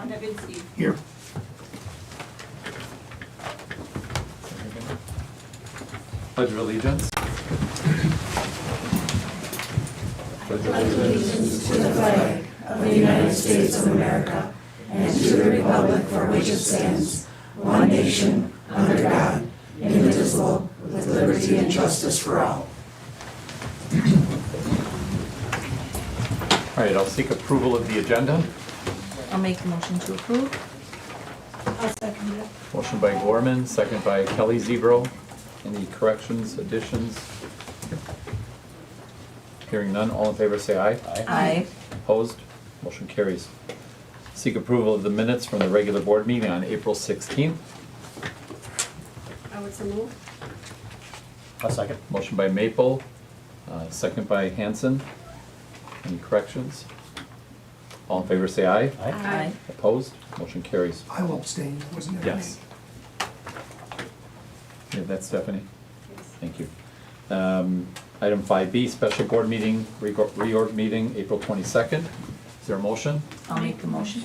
Novinsky. Here. Pledge of allegiance. Pledge of allegiance To the flag of the United States of America and to the republic for which it stands, one nation, under God, indivisible, with liberty and justice for all. All right, I'll seek approval of the agenda. I'll make the motion to approve. I'll second it. Motion by Gorman, second by Kelly Zebro. Any corrections, additions? Hearing none, all in favor say aye. Aye. Opposed? Motion carries. Seek approval of the minutes from the regular board meeting on April 16th. I would so move. I'll second. Motion by Maple, second by Hanson. Any corrections? All in favor say aye. Aye. Opposed? Motion carries. I will abstain, wasn't there? Yes. Yeah, that's Stephanie. Yes. Thank you. Item 5B, special board meeting, reorg meeting, April 22nd. Is there a motion? I'll make the motion.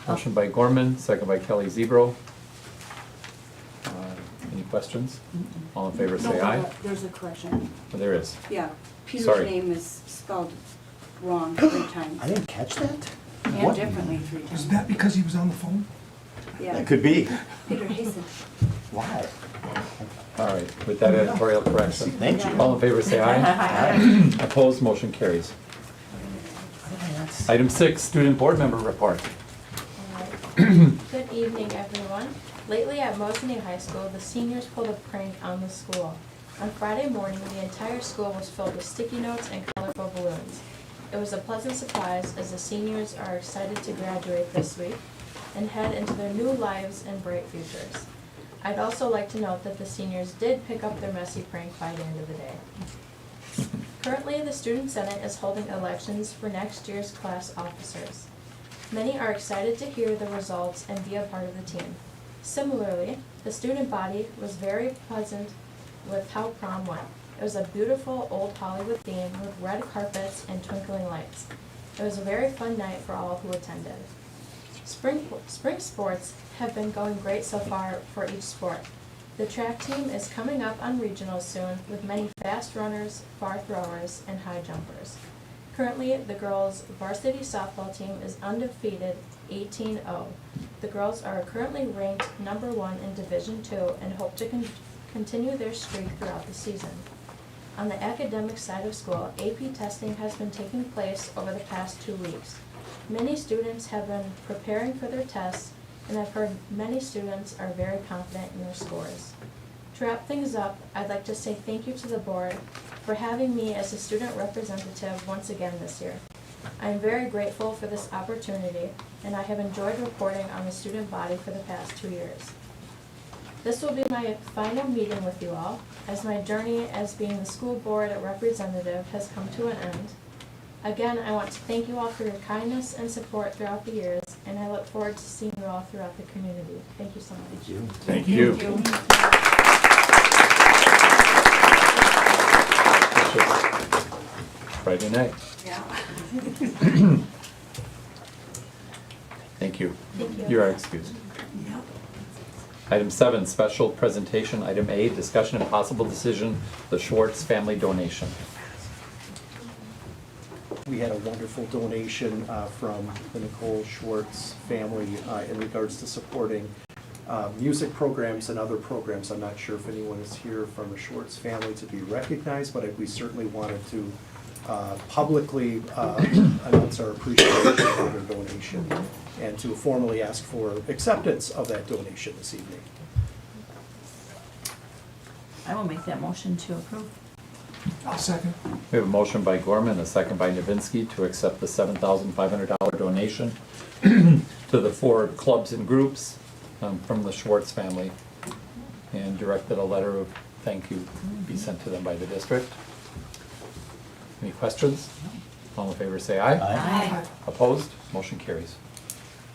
Motion by Gorman, second by Kelly Zebro. Any questions? All in favor say aye. There's a correction. Oh, there is. Yeah, Peter's Sorry. name is spelled wrong 3 times. I didn't catch that. And What? differently 3 times. Is that because he was on the phone? Yeah, That could be. Peter Hazen. Why? All right, with that editorial correction. Thank you. All in favor say aye. Aye. Opposed, motion carries. Item 6, student board member report. Good evening, everyone. Lately at Mosinee High School, the seniors pulled a prank on the school. On Friday morning, the entire school was filled with sticky notes and colorful balloons. It was a pleasant surprise as the seniors are excited to graduate this week and head into their new lives and bright futures. I'd also like to note that the seniors did pick up their messy prank by the end of the day. Currently, the Student Senate is holding elections for next year's class officers. Many are excited to hear the results and be a part of the team. Similarly, the student body was very pleasant with how prom went. It was a beautiful old Hollywood theme with red carpets and twinkling lights. It was a very fun night for all who attended. Spring sports have been going great so far for each sport. The track team is coming up on regionals soon with many fast runners, far throwers, and high jumpers. Currently, the girls' varsity softball team is undefeated 18-0. The girls are currently ranked #1 in Division II and hope to continue their streak throughout the season. On the academic side of school, AP testing has been taking place over the past 2 weeks. Many students have been preparing for their tests, and I've heard many students are very confident in their scores. To wrap things up, I'd like to say thank you to the board for having me as a student representative once again this year. I am very grateful for this opportunity, and I have enjoyed reporting on the student body for the past 2 years. This will be my final meeting with you all, as my journey as being the school board representative has come to an end. Again, I want to thank you all for your kindness and support throughout the years, and I look forward to seeing you all throughout the community. Thank you so much. Thank you. Thank you. Friday night. Yeah. Thank you. Thank you. You are excused. Item 7, special presentation. Item A, discussion and possible decision, the Schwartz family donation. We had a wonderful donation from the Nicole Schwartz family in regards to supporting music programs and other programs. I'm not sure if anyone is here from the Schwartz family to be recognized, but we certainly wanted to publicly announce our appreciation for their donation and to formally ask for acceptance of that donation this evening. I will make that motion to approve. I'll second. We have a motion by Gorman, a second by Novinsky to accept the $7,500 donation to the 4 clubs and groups from the Schwartz family, and directed a letter of thank you be sent to them by the district. Any questions? All in favor say aye. Aye. Opposed? Motion carries.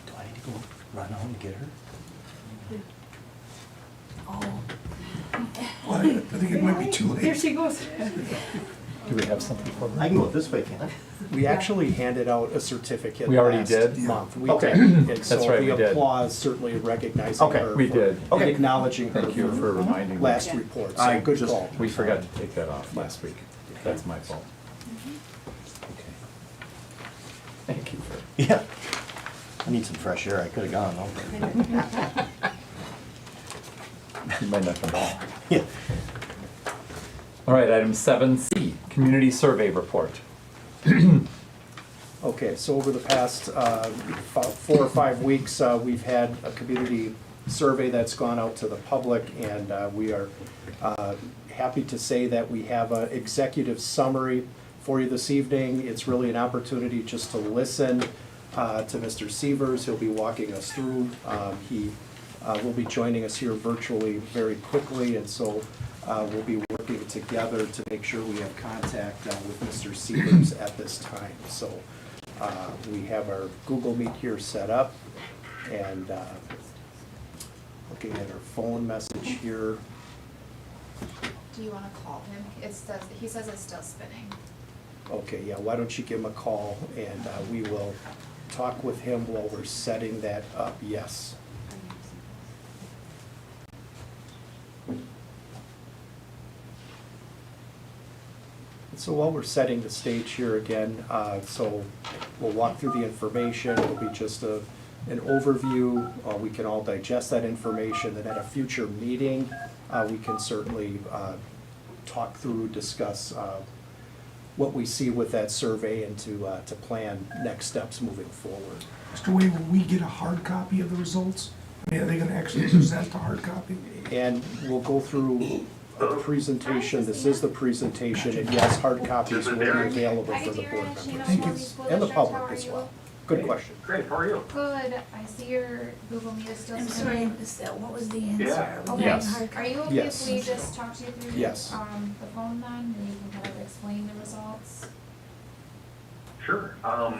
Do I need to go run out and get her? Well, I think it might be too late. Here she goes. Do we have something for I her? can go this way, can't I? We actually handed out a certificate We already last did? month. We Okay. did. And That's so right, we the did. applause certainly recognizing Okay, her. we for- did. and Okay. acknowledging her Thank you for reminding me. last Yeah. report, I so good just- call. We forgot to take that off last week. That's my fault. Okay. Thank you for. Yeah. I need some fresh air. I could have gone over. You might not come back. Yeah. All right, item 7C, community survey report. Okay, so over the past 4 or 5 weeks, we've had a community survey that's gone out to the public, and we are happy to say that we have an executive summary for you this evening. It's really an opportunity just to listen to Mr. Severs. He'll be walking us through. He will be joining us here virtually very quickly, and so we'll be working together to make sure we have contact with Mr. Severs at this time. So we have our Google Meet here set up, and looking at our phone message here. Do you wanna call him? He says it's still spinning. Okay, yeah, why don't you give him a call, and we will talk with him while we're setting that up, yes. So while we're setting the stage here again, so we'll walk through the information, it'll be just an overview, we can all digest that information, then at a future meeting, we can certainly talk through, discuss what we see with that survey and to plan next steps moving forward. Mr. Wade, will we get a hard copy of the results? I mean, are they gonna actually present the hard copy? And we'll go through a presentation, this is the presentation, and yes, hard copies will be available for the board members. Thank you. And the public as well. Good question. Great, how are you? Good, I see your Google Meet is still I'm sorry, I spinning. missed that. What was the answer? Yeah. Are we Okay. Yes. hard Are you okay Yes. if we just talk to you through Yes. the phone then, and you can kind of explain the results? Sure. Or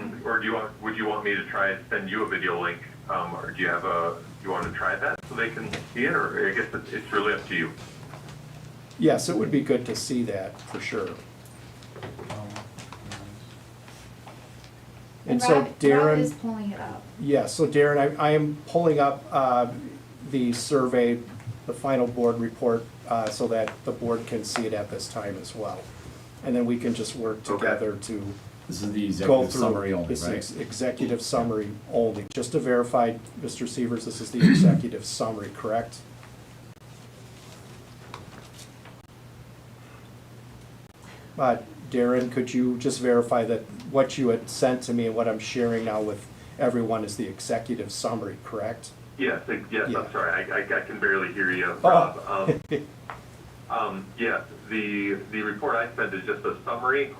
would you want me to try and send you a video link? Or do you want to try that so they can see it? Or I guess it's really up to you. Yes, it would be good to see that, for sure. And so Rob Darren. is pulling it up. Yeah, so Darren, I am pulling up the survey, the final board report, so that the board can see it at this time as well. And then we can just work Okay. together to This is the go executive through summary only, this right? executive summary only. Just to verify, Mr. Severs, this is the executive summary, correct? Darren, could you just verify that what you had sent to me and what I'm sharing now with everyone is the executive summary, correct? Yes, yes, Yeah. I'm sorry. I can barely hear you, Oh. Rob. Yes, the report I sent is just a summary,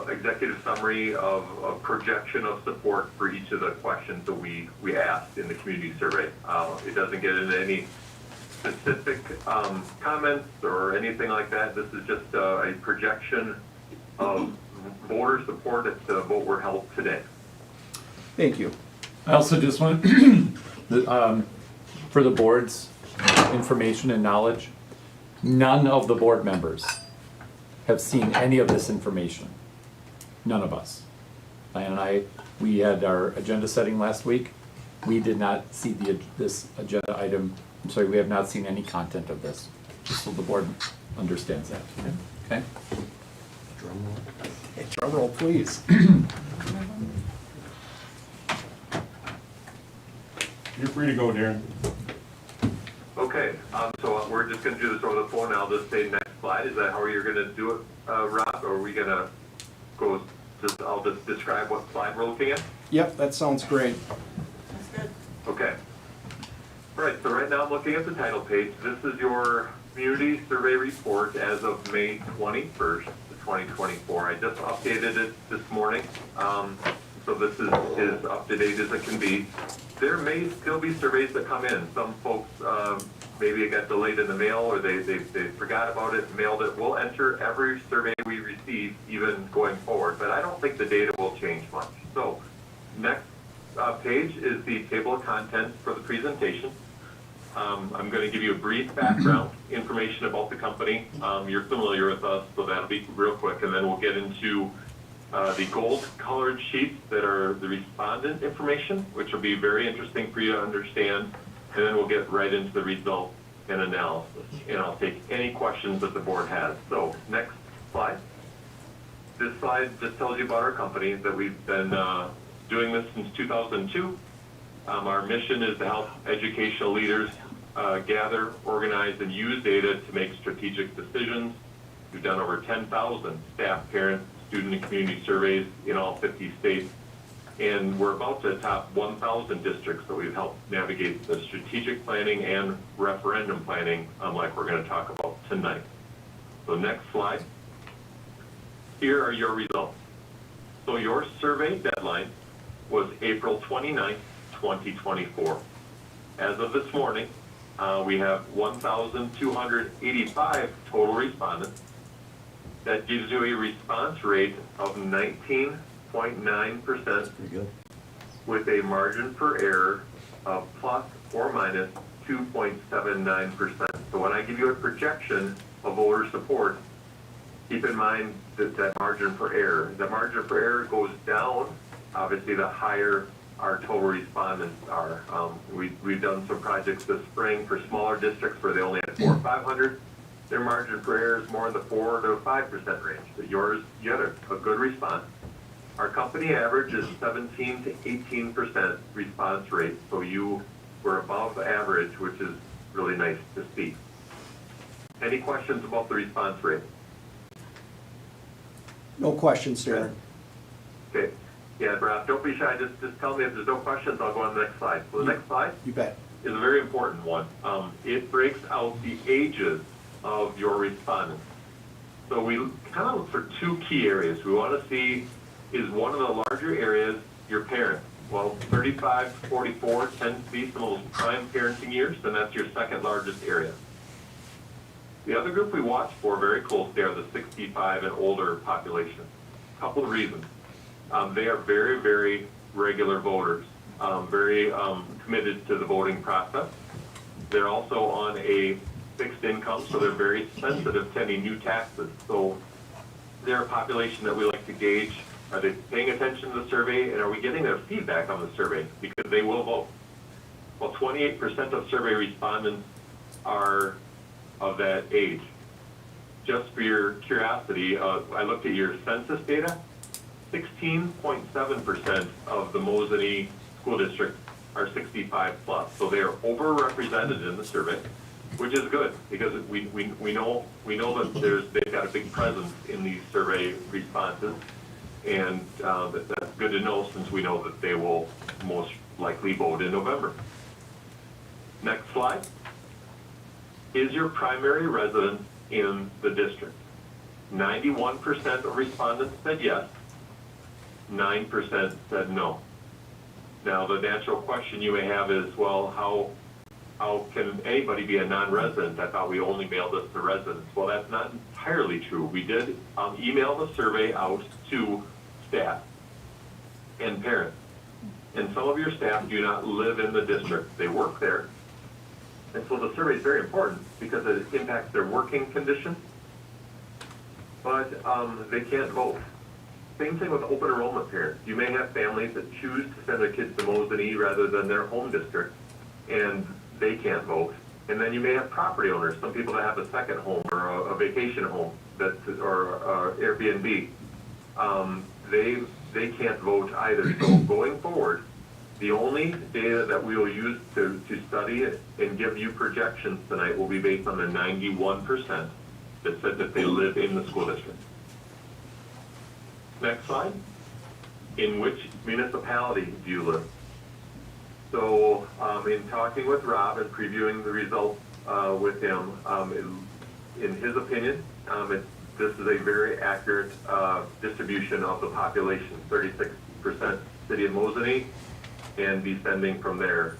executive summary of a projection of support for each of the questions that we asked in the community survey. It doesn't get into any specific comments or anything like that. This is just a projection of voter support at the vote we're held today. Thank you. I also just want, for the board's information and knowledge, none of the board members have seen any of this information. None of us. And we had our agenda setting last week. We did not see this agenda item. I'm sorry, we have not seen any content of this, just so the board understands that, okay? Hey, drum roll, please. You're free to go, Darren. Okay, so we're just gonna do this over the phone. I'll just say next slide. Is that how you're gonna do it, Rob? Or are we gonna go, I'll just describe what slide we're looking at? Yep, that sounds great. Okay. All right, so right now I'm looking at the title page. This is your community survey report as of May 21st, 2024. I just updated it this morning, so this is as up to date as it can be. There may still be surveys that come in. Some folks, maybe it got delayed in the mail or they forgot about it, mailed it. We'll enter every survey we receive, even going forward, but I don't think the data will change much. So next page is the table of contents for the presentation. I'm going to give you a brief background information about the company. You're familiar with us, so that'll be real quick, and then we'll get into the gold-colored sheets that are the respondent information, which will be very interesting for you to understand, and then we'll get right into the results and analysis, and I'll take any questions that the board has. So, next slide. This slide just tells you about our company, that we've been doing this since 2002. Our mission is to help educational leaders gather, organize, and use data to make strategic decisions. We've done over 10,000 staff, parent, student, and community surveys in all 50 states. And we're about to top 1,000 districts that we've helped navigate the strategic planning and referendum planning, like we're going to talk about tonight. So next slide. Here are your results. So your survey deadline was April 29th, 2024. As of this morning, we have 1,285 total respondents. That gives you a response rate of 19.9%. Pretty good. With a margin for error of plus or minus 2.79%. So when I give you a projection of voter support, keep in mind that margin for error. The margin for error goes down, obviously, the higher our total respondents are. We've done some projects this spring for smaller districts where they only had 400 or 500. Their margin for error is more in the 4 to 5% range. But yours, you had a good response. Our company average is 17 to 18% response rate, so you were above average, which is really nice to see. Any questions about the response rate? No questions, Darren. Okay. Yeah, Brad, don't be shy. Just tell me if there's no questions. I'll go on the next slide. So the next slide You bet. is a very important one. It breaks out the ages of your respondents. So we kind of look for two key areas. We want to see, is one of the larger areas your parents? Well, 35 to 44 tends to be some of those prime parenting years, and that's your second largest area. The other group we watch for very closely are the 65 and older population. A couple of reasons. They are very, very regular voters, very committed to the voting process. They're also on a fixed income, so they're very sensitive to any new taxes. So they're a population that we like to gauge. Are they paying attention to the survey, and are we getting their feedback on the survey? Because they will vote. Well, 28% of survey respondents are of that age. Just for your curiosity, I looked at your census data. 16.7% of the Mosinee school district are 65 plus. So they are overrepresented in the survey, which is good because we know that they've got a big presence in these survey responses, and that's good to know since we know that they will most likely vote in November. Next slide. Is your primary residence in the district? 91% of respondents said yes. 9% said no. Now, the natural question you may have is, well, how can anybody be a non-resident? I thought we only mailed this to residents. Well, that's not entirely true. We did email the survey out to staff and parents. And some of your staff do not live in the district. They work there. And so the survey is very important because it impacts their working conditions, but they can't vote. Same thing with open enrollment parents. You may have families that choose to send their kids to Mosinee rather than their home district, and they can't vote. And then you may have property owners, some people that have a second home or a vacation home or Airbnb. They can't vote either. So going forward, the only data that we will use to study it and give you projections tonight will be based on the 91% that said that they live in the school district. Next slide. In which municipality do you live? So in talking with Rob and previewing the results with him, in his opinion, this is a very accurate distribution of the population, 36% city of Mosinee, and descending from there,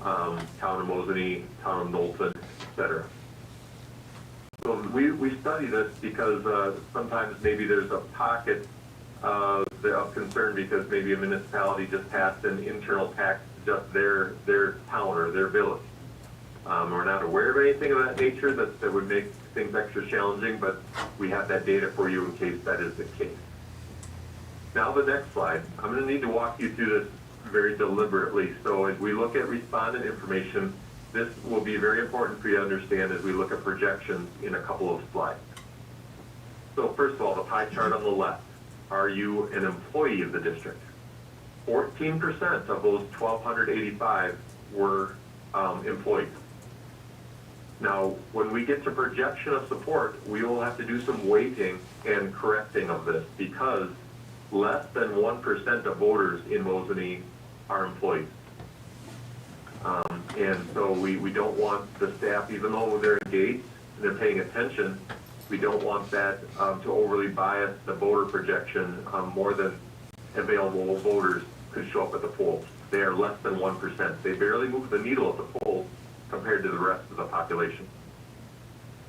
town of Mosinee, town of Knowlton, etc. So we study this because sometimes maybe there's a pocket of concern because maybe a municipality just passed an internal tax to just their town or their village. We're not aware of anything of that nature that would make things extra challenging, but we have that data for you in case that is the case. Now the next slide, I'm going to need to walk you through this very deliberately. So as we look at respondent information, this will be very important for you to understand as we look at projections in a couple of slides. So first of all, the pie chart on the left. Are you an employee of the district? 14% of those 1,285 were employees. Now, when we get to projection of support, we will have to do some weighting and correcting of this because less than 1% of voters in Mosinee are employees. And so we don't want the staff, even though they're engaged and they're paying attention, we don't want that to overly bias the voter projection more than available voters could show up at the polls. They are less than 1%. They barely move the needle at the polls compared to the rest of the population.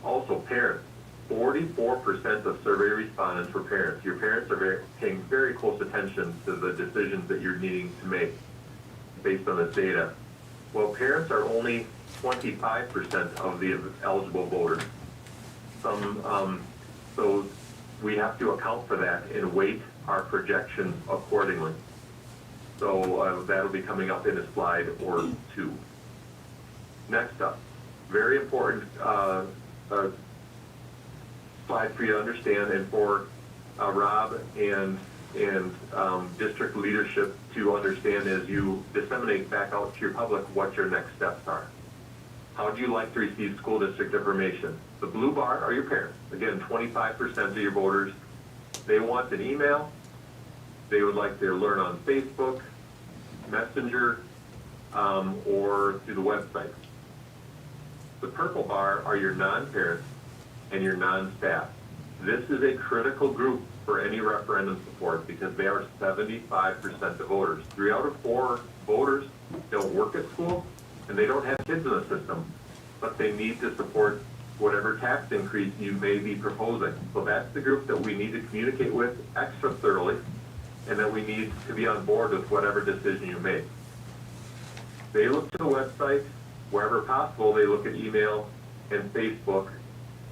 Also, parents. 44% of survey respondents were parents. Your parents are paying very close attention to the decisions that you're needing to make based on this data. Well, parents are only 25% of the eligible voters. So we have to account for that and weight our projections accordingly. So that'll be coming up in a slide or two. Next up, very important slide for you to understand and for Rob and district leadership to understand as you disseminate back out to your public what your next steps are. How do you like to receive school district information? The blue bar are your parents. Again, 25% of your voters. They want an email. They would like to learn on Facebook, Messenger, or through the website. The purple bar are your non-parents and your non-staff. This is a critical group for any referendum support because they are 75% of voters. 3 out of 4 voters don't work at school and they don't have kids in the system, but they need to support whatever tax increase you may be proposing. So that's the group that we need to communicate with extra thoroughly and that we need to be on board with whatever decision you make. They look to the website. Wherever possible, they look at email and Facebook.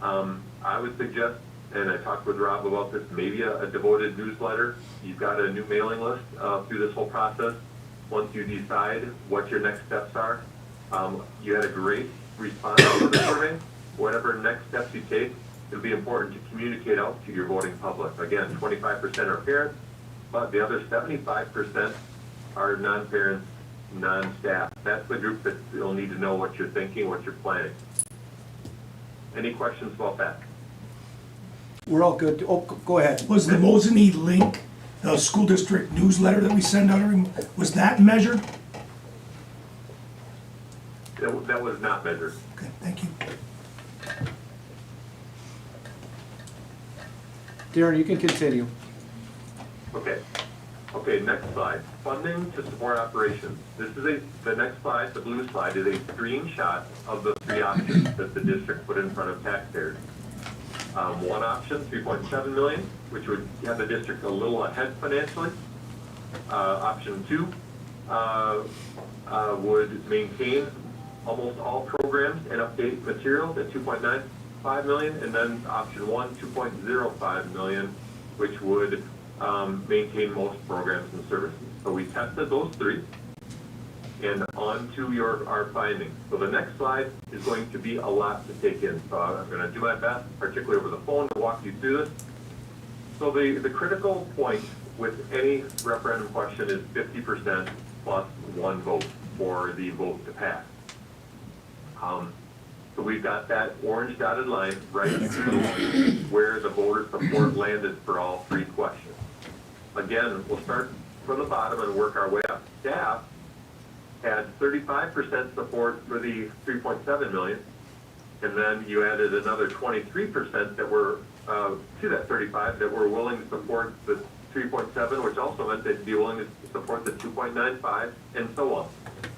I would suggest, and I talked with Rob about this, maybe a devoted newsletter. You've got a new mailing list through this whole process. Once you decide what your next steps are, you had a great response to the survey. Whatever next steps you take, it'll be important to communicate out to your voting public. Again, 25% are parents, but the other 75% are non-parents, non-staff. That's the group that you'll need to know what you're thinking, what you're planning. Any questions about that? We're all good. Oh, go ahead. Was the Mosinee link, the school district newsletter that we send out every, was that measured? That was not measured. Okay, thank you. Darren, you can continue. Okay. Okay, next slide. Funding to support operations. This is the next slide, the blue slide, is a screenshot of the 3 options that the district put in front of taxpayers. One option, $3.7 million, which would have the district a little ahead financially. Option 2 would maintain almost all programs and update materials at $2.95 million, and then option 1, $2.05 million, which would maintain most programs and services. So we tested those 3, and on to our findings. So the next slide is going to be a lot to take in. So I'm going to do my best, particularly over the phone, to walk you through this. So the critical point with any referendum question is 50% plus 1 vote for the vote to pass. So we've got that orange dotted line right through where the voter support landed for all 3 questions. Again, we'll start from the bottom and work our way up. Staff had 35% support for the 3.7 million, and then you added another 23% that were to that 35 that were willing to support the 3.7, which also meant they'd be willing to support the 2.95, and so on.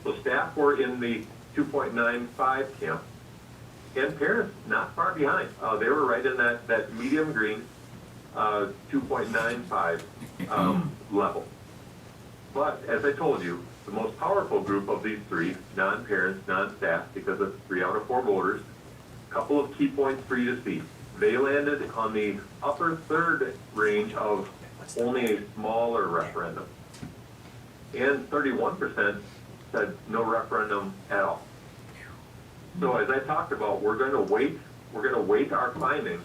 So staff were in the 2.95 camp, and parents not far behind. They were right in that medium green 2.95 level. But as I told you, The most powerful group of these three, non-parents, non-staff, because it's 3 out of 4 voters, couple of key points for you to see. They landed on the upper third range of only a smaller referendum. And 31% said no referendum at all. So as I talked about, we're gonna weight our findings,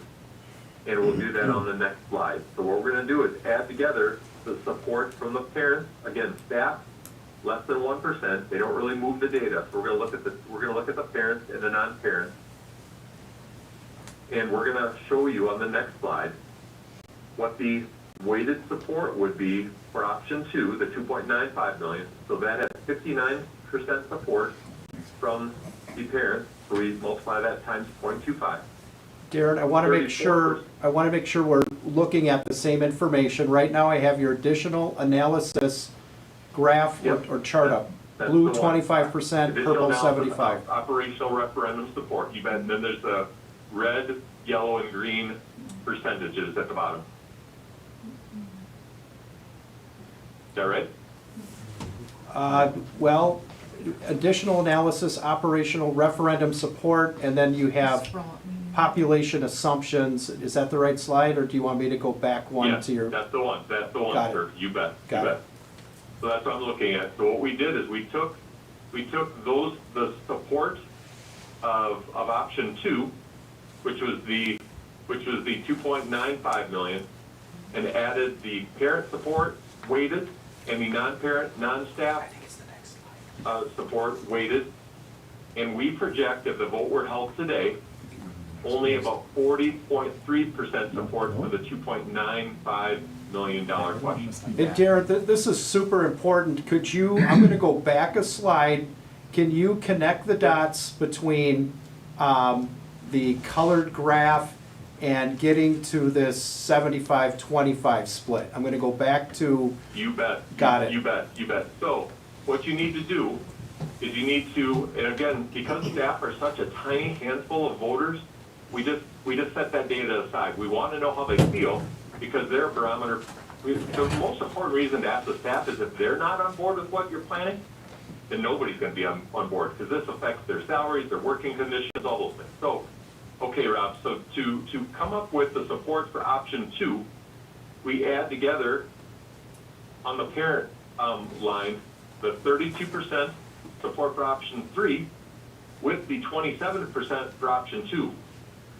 and we'll do that on the next slide. So what we're gonna do is add together the support from the parents, again, staff, less than 1%, they don't really move the data. So we're gonna look at the parents and the non-parents. And we're gonna show you on the next slide what the weighted support would be for option 2, the 2.95 million. So that has 59% support from the parents. So we multiply that times 0.25. Darren, I want to make sure, we're looking at the same information. Right now, I have your additional analysis graph Yep. or chart up. That's Blue the one. 25%, Additional purple analysis of 75. Operational referendum support. You bet. And then there's the red, yellow, and green percentages at the bottom. Is that right? Well, additional analysis, operational referendum support, and then you have population assumptions. Is that the right slide, or do you want me to go back one Yes, to your? that's the one. That's the one, Got it. sir. You bet. Got you it. bet. So that's what I'm looking at. So what we did is we took the support of option 2, which was the 2.95 million, and added the parent support weighted and the non-parent, non-staff support weighted. And we project, if the vote were held today, only about 40.3% support for the $2.95 million question. And Darren, this is super important. Could you, I'm gonna go back a slide. Can you connect the dots between the colored graph and getting to this 75-25 split? I'm gonna go back to. You bet. Got it. You bet. You bet. So what you need to do is you need to, and again, because staff are such a tiny handful of voters, we just set that data aside. We want to know how they feel because their barometer. The most important reason to ask the staff is if they're not on board with what you're planning, then nobody's going to be on board because this affects their salaries, their working conditions, all those things. So, okay, Rob. So to come up with the support for option 2, we add together on the parent line the 32% support for option 3 with the 27% for option 2.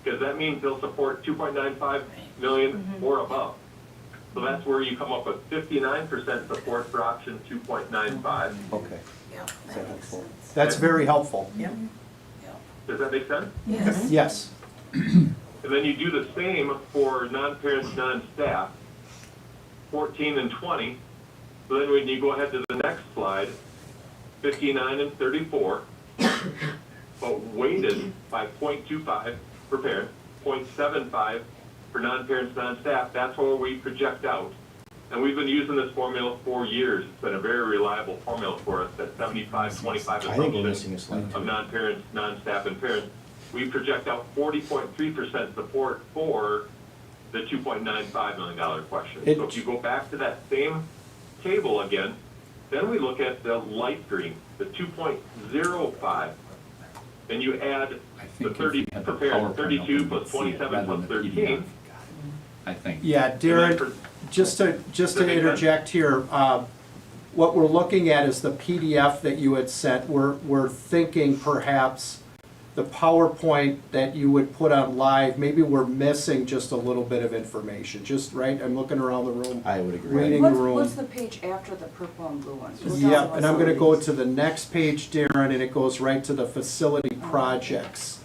Because that means they'll support 2.95 million or above. So that's where you come up with 59% support for option 2.95. Okay. That's very helpful. Does that make sense? Yes. And then you do the same for non-parents, non-staff, 14 and 20. So then when you go ahead to the next slide, 59 and 34, but weighted by 0.25 for parents, 0.75 for non-parents, non-staff. That's where we project out. And we've been using this formula for years. It's been a very reliable formula for us, that 75-25 I think we're missing a slide assumption too. of non-parents, non-staff, and parents. We project out 40.3% support for the $2.95 million question. So if you go back to that same table again, then we look at the light green, the 2.05, and you add the 30 for parents, 32 plus 27 plus 13. I think. Yeah, Darren, just to interject here, what we're looking at is the PDF that you had sent. We're thinking perhaps the PowerPoint that you would put on live, maybe we're missing just a little bit of information, just right? I'm looking around the room. I would agree. Reading the What's, room. what's the page after the purple and blue ones? We'll talk Yep, about and I'm some gonna of go these. to the next page, Darren, and it goes right to the facility projects.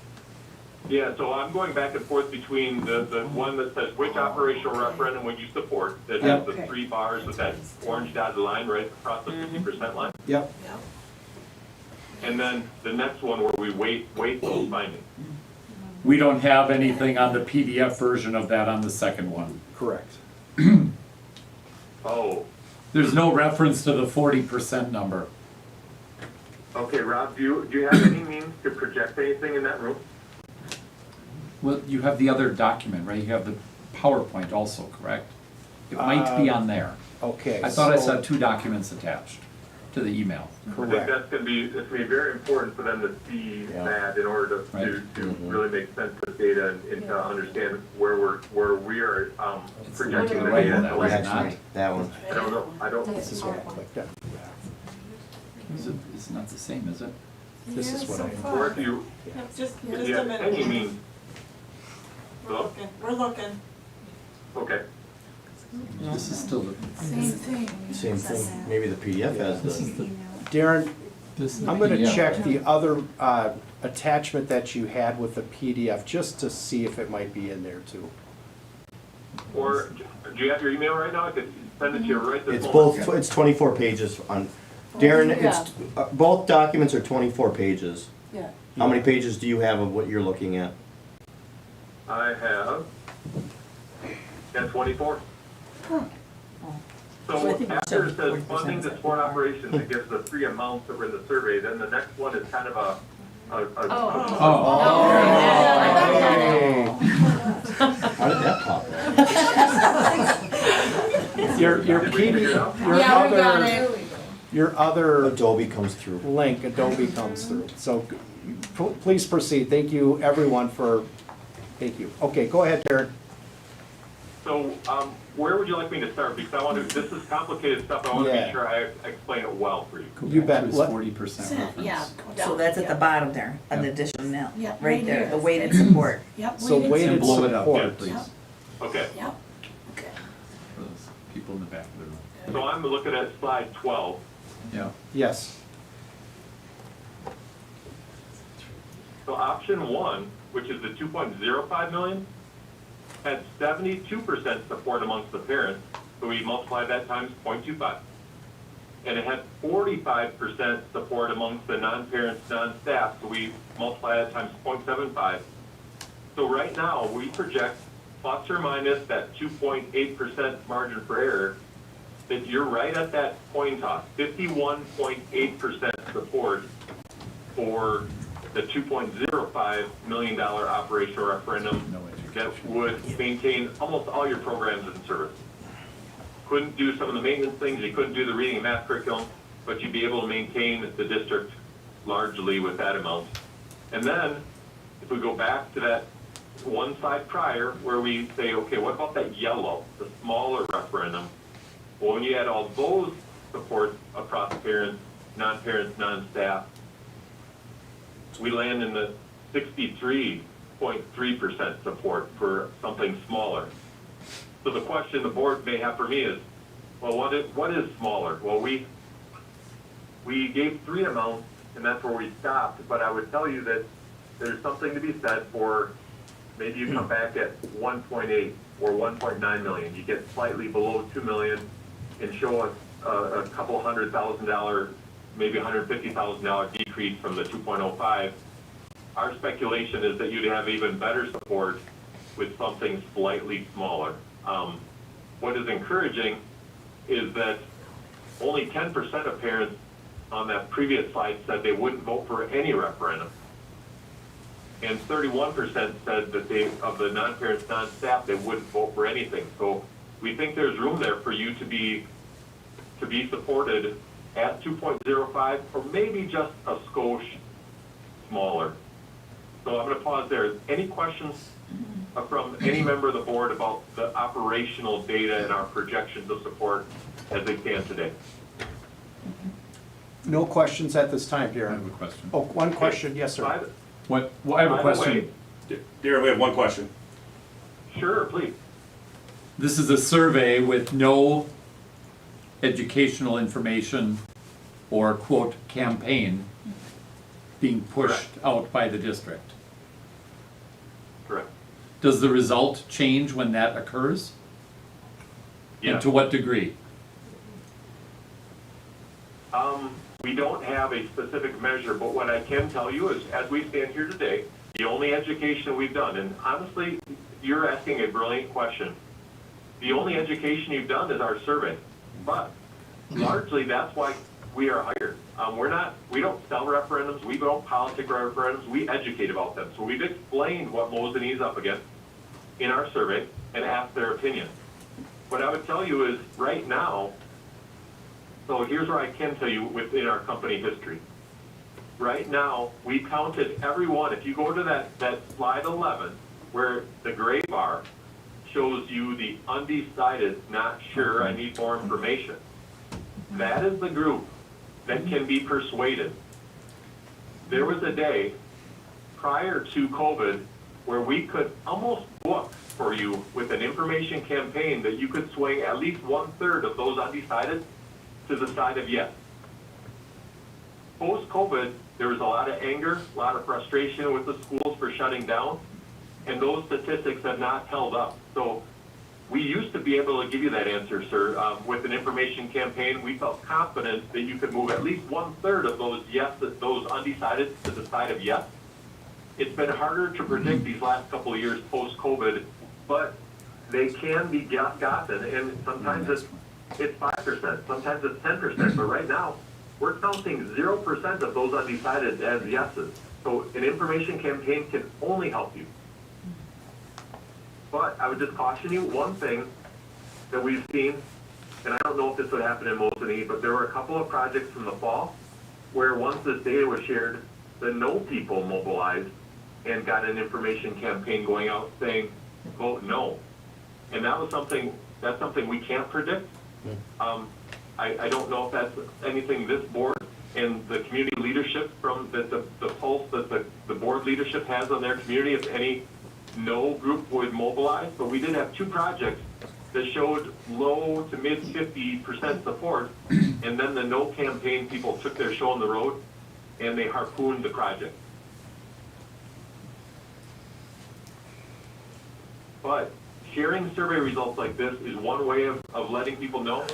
Yeah, so I'm going back and forth between the one that says which operational referendum would you support, that has the Okay. 3 bars with that orange dotted line right across the 50% line. Yep, And then the next one where we weight those findings. We don't have anything on the PDF version of that on the second one. correct. Oh, There's no reference to the 40% number. okay, Rob, do you have any means to project anything in that room? Well, you have the other document, right? You have the PowerPoint also, correct? It might be on there. Okay. I thought I so- saw 2 documents attached. to the email. I think Correct. that's gonna be very important for them to see Yeah. that in order Right. to really make sense of data and to understand where we are, It's projecting the right data. on that one, not, That one. I don't know, This is what I clicked on. it's not the same, is it? This is what I. or if you, Just if you have any means. Hello? we're looking. Okay, This is still the, Same thing. Same thing, maybe the PDF has this is the, the, Darren, this is the I'm gonna PDF, check right? the other attachment that you had with the PDF, just to see if it might be in there too. or do you have your email right now? I could send it to you right this it's moment. both, it's 24 pages on, Darren, it's, both documents are 24 pages. Yeah. How many pages do you have of what you're looking at? I have 24. So I So think we after it said says 40% funding to support operations, it gives the three amounts that were in the survey, then the next one is kind of a. Oh. Oh. How did that pop? Your Did we figure it out? your other Adobe comes through. link, Adobe comes through. So please proceed. Thank you, everyone, thank you. Okay, go ahead, Darren. So, where would you like me to start? Because I want to, this is complicated stuff, I want to Yeah. be sure I explain it well for you. You bet. It's Let- 40% reference. Yeah. So that's at the bottom there, an additional, Yeah, right right there, here. the weighted support. Yep. So weighted And blow it up there, support. please, Okay, Yep. Okay. for those people in the back of the room. so I'm looking at slide 12. Yeah. Yes. So option one, which is the 2.05 million, had 72% support amongst the parents, so we multiply that times 0.25. And it had 45% support amongst the non-parents, non-staff, so we multiply that times 0.75. So right now, we project plus or minus that 2.8% margin for error, that you're right at that coin toss, 51.8% support for the $2.05 million operational referendum No that education. would maintain almost all your programs in service. Couldn't do some of the maintenance things, you couldn't do the reading and math curriculum, but you'd be able to maintain the district largely with that amount. And then, if we go back to that one slide prior, where we say, okay, what about that yellow, the smaller referendum? Well, when you add all those supports across parents, non-parents, non-staff, we land in the 63.3% support for something smaller. So the question the board may have for me is, well, what is smaller? Well, we gave three amounts, and that's where we stopped, but I would tell you that there's something to be said for maybe you come back at 1.8 or 1.9 million. You get slightly below 2 million and show us a couple $100,000, maybe $150,000 decrease from the 2.05. Our speculation is that you'd have even better support with something slightly smaller. What is encouraging is that only 10% of parents on that previous slide said they wouldn't vote for any referendum. And 31% said that of the non-parents, non-staff, they wouldn't vote for anything. So we think there's room there for you to be supported at 2.05 or maybe just a skosh smaller. So I'm going to pause there. Any questions from any member of the board about the operational data and our projections of support as they stand today? No questions at this time, I Darren. have a question. Oh, one question, yes, sir. By What, well, I have a by the question. Darren, we have one question. way, sure, please. This is a survey with no educational information or quote campaign being pushed out by the district. Correct. Does the result change when that occurs? Yeah. And to what degree? We don't have a specific measure, but what I can tell you is, as we stand here today, the only education we've done, and honestly, you're asking a brilliant question. The only education you've done is our survey, but largely that's why we are hired. We don't sell referendums, we don't politic referendums, we educate about them. So we've explained what Mosinee's up against in our survey and asked their opinion. What I would tell you is, right now, So here's where I can tell you within our company history. Right now, we counted everyone, if you go to that slide 11, where the gray bar shows you the undecided, not sure, I need more information. That is the group that can be persuaded. There was a day prior to COVID where we could almost book for you with an information campaign that you could swing at least 1/3 of those undecided to the side of yes. Post-COVID, there was a lot of anger, a lot of frustration with the schools for shutting down, and those statistics have not held up. So we used to be able to give you that answer, sir. With an information campaign, we felt confident that you could move at least 1/3 of those yes, those undecided to the side of yes. It's been harder to predict these last couple of years post-COVID, but they can be gotten, and sometimes it's 5%, sometimes it's 10%, but right now, we're counting 0% of those undecided as yeses. So an information campaign can only help you. But I would just caution you, one thing that we've seen, and I don't know if this would happen in Mosinee, but there were a couple of projects from the fall where once this data was shared, the no people mobilized and got an information campaign going out saying, vote no. And that's something we can't predict. I don't know if that's anything this board and the community leadership from the pulse that the board leadership has on their community, if any no group would mobilize, but we did have 2 projects that showed low to mid 50% support, and then the no campaign people took their show on the road and they harpooned the project. But sharing survey results like this is one way of letting people know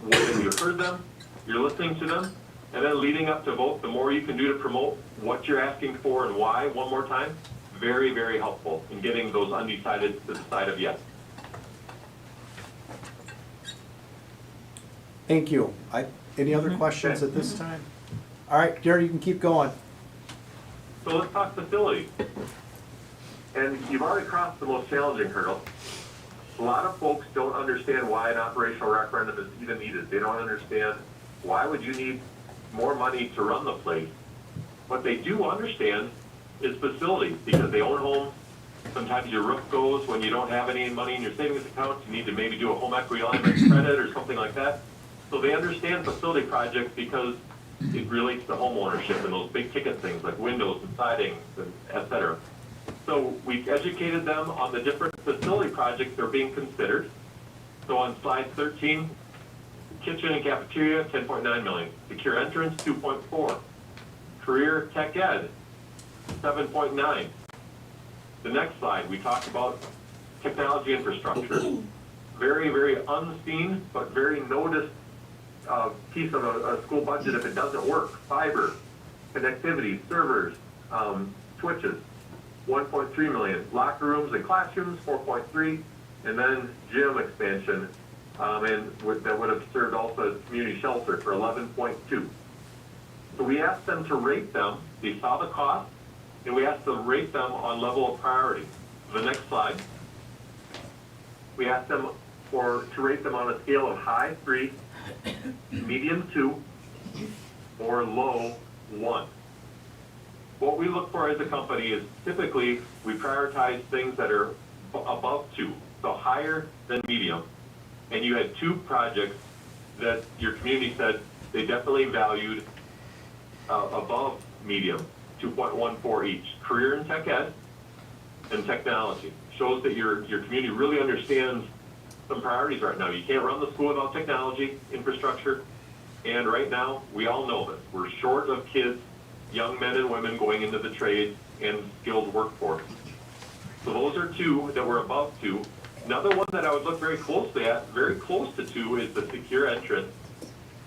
that you've heard them, you're listening to them, and then leading up to vote, the more you can do to promote what you're asking for and why one more time, very, very helpful in getting those undecided to the side of yes. Thank you. Any other questions at this time? All right, Gary, you can keep going. So let's talk facilities. And you've already crossed the most challenging hurdle. A lot of folks don't understand why an operational referendum is even needed. They don't understand why would you need more money to run the place. What they do understand is facilities, because they own homes. Sometimes your roof goes when you don't have any money in your savings account. You need to maybe do a home equity line of credit or something like that. So they understand facility projects because it relates to home ownership and those big ticket things like windows and siding, and et cetera. So we educated them on the different facility projects that are being considered. So on slide 13, kitchen and cafeteria, 10.9 million. Secure entrance, 2.4. Career tech ed, 7.9. The next slide, we talked about technology infrastructure. Very, very unseen, but very noticed piece of a school budget if it doesn't work. Fiber, connectivity, servers, switches, 1.3 million. Locker rooms and classrooms, 4.3. And then gym expansion, and that would have served also as community shelter for 11.2. So we asked them to rate them. They saw the cost, and we asked them to rate them on level of priority. The next slide. We asked them to rate them on a scale of high 3, medium 2, or low 1. What we look for as a company is typically we prioritize things that are above 2, so higher than medium. And you had 2 projects that your community said they definitely valued above medium, 2.14 each. Career and tech ed and technology. Shows that your community really understands some priorities right now. You can't run the school without technology, infrastructure, and right now, we all know this. We're short of kids, young men and women going into the trade and skilled workforce. So those are 2 that were above 2. Another one that I would look very closely at, very close to 2, is the secure entrance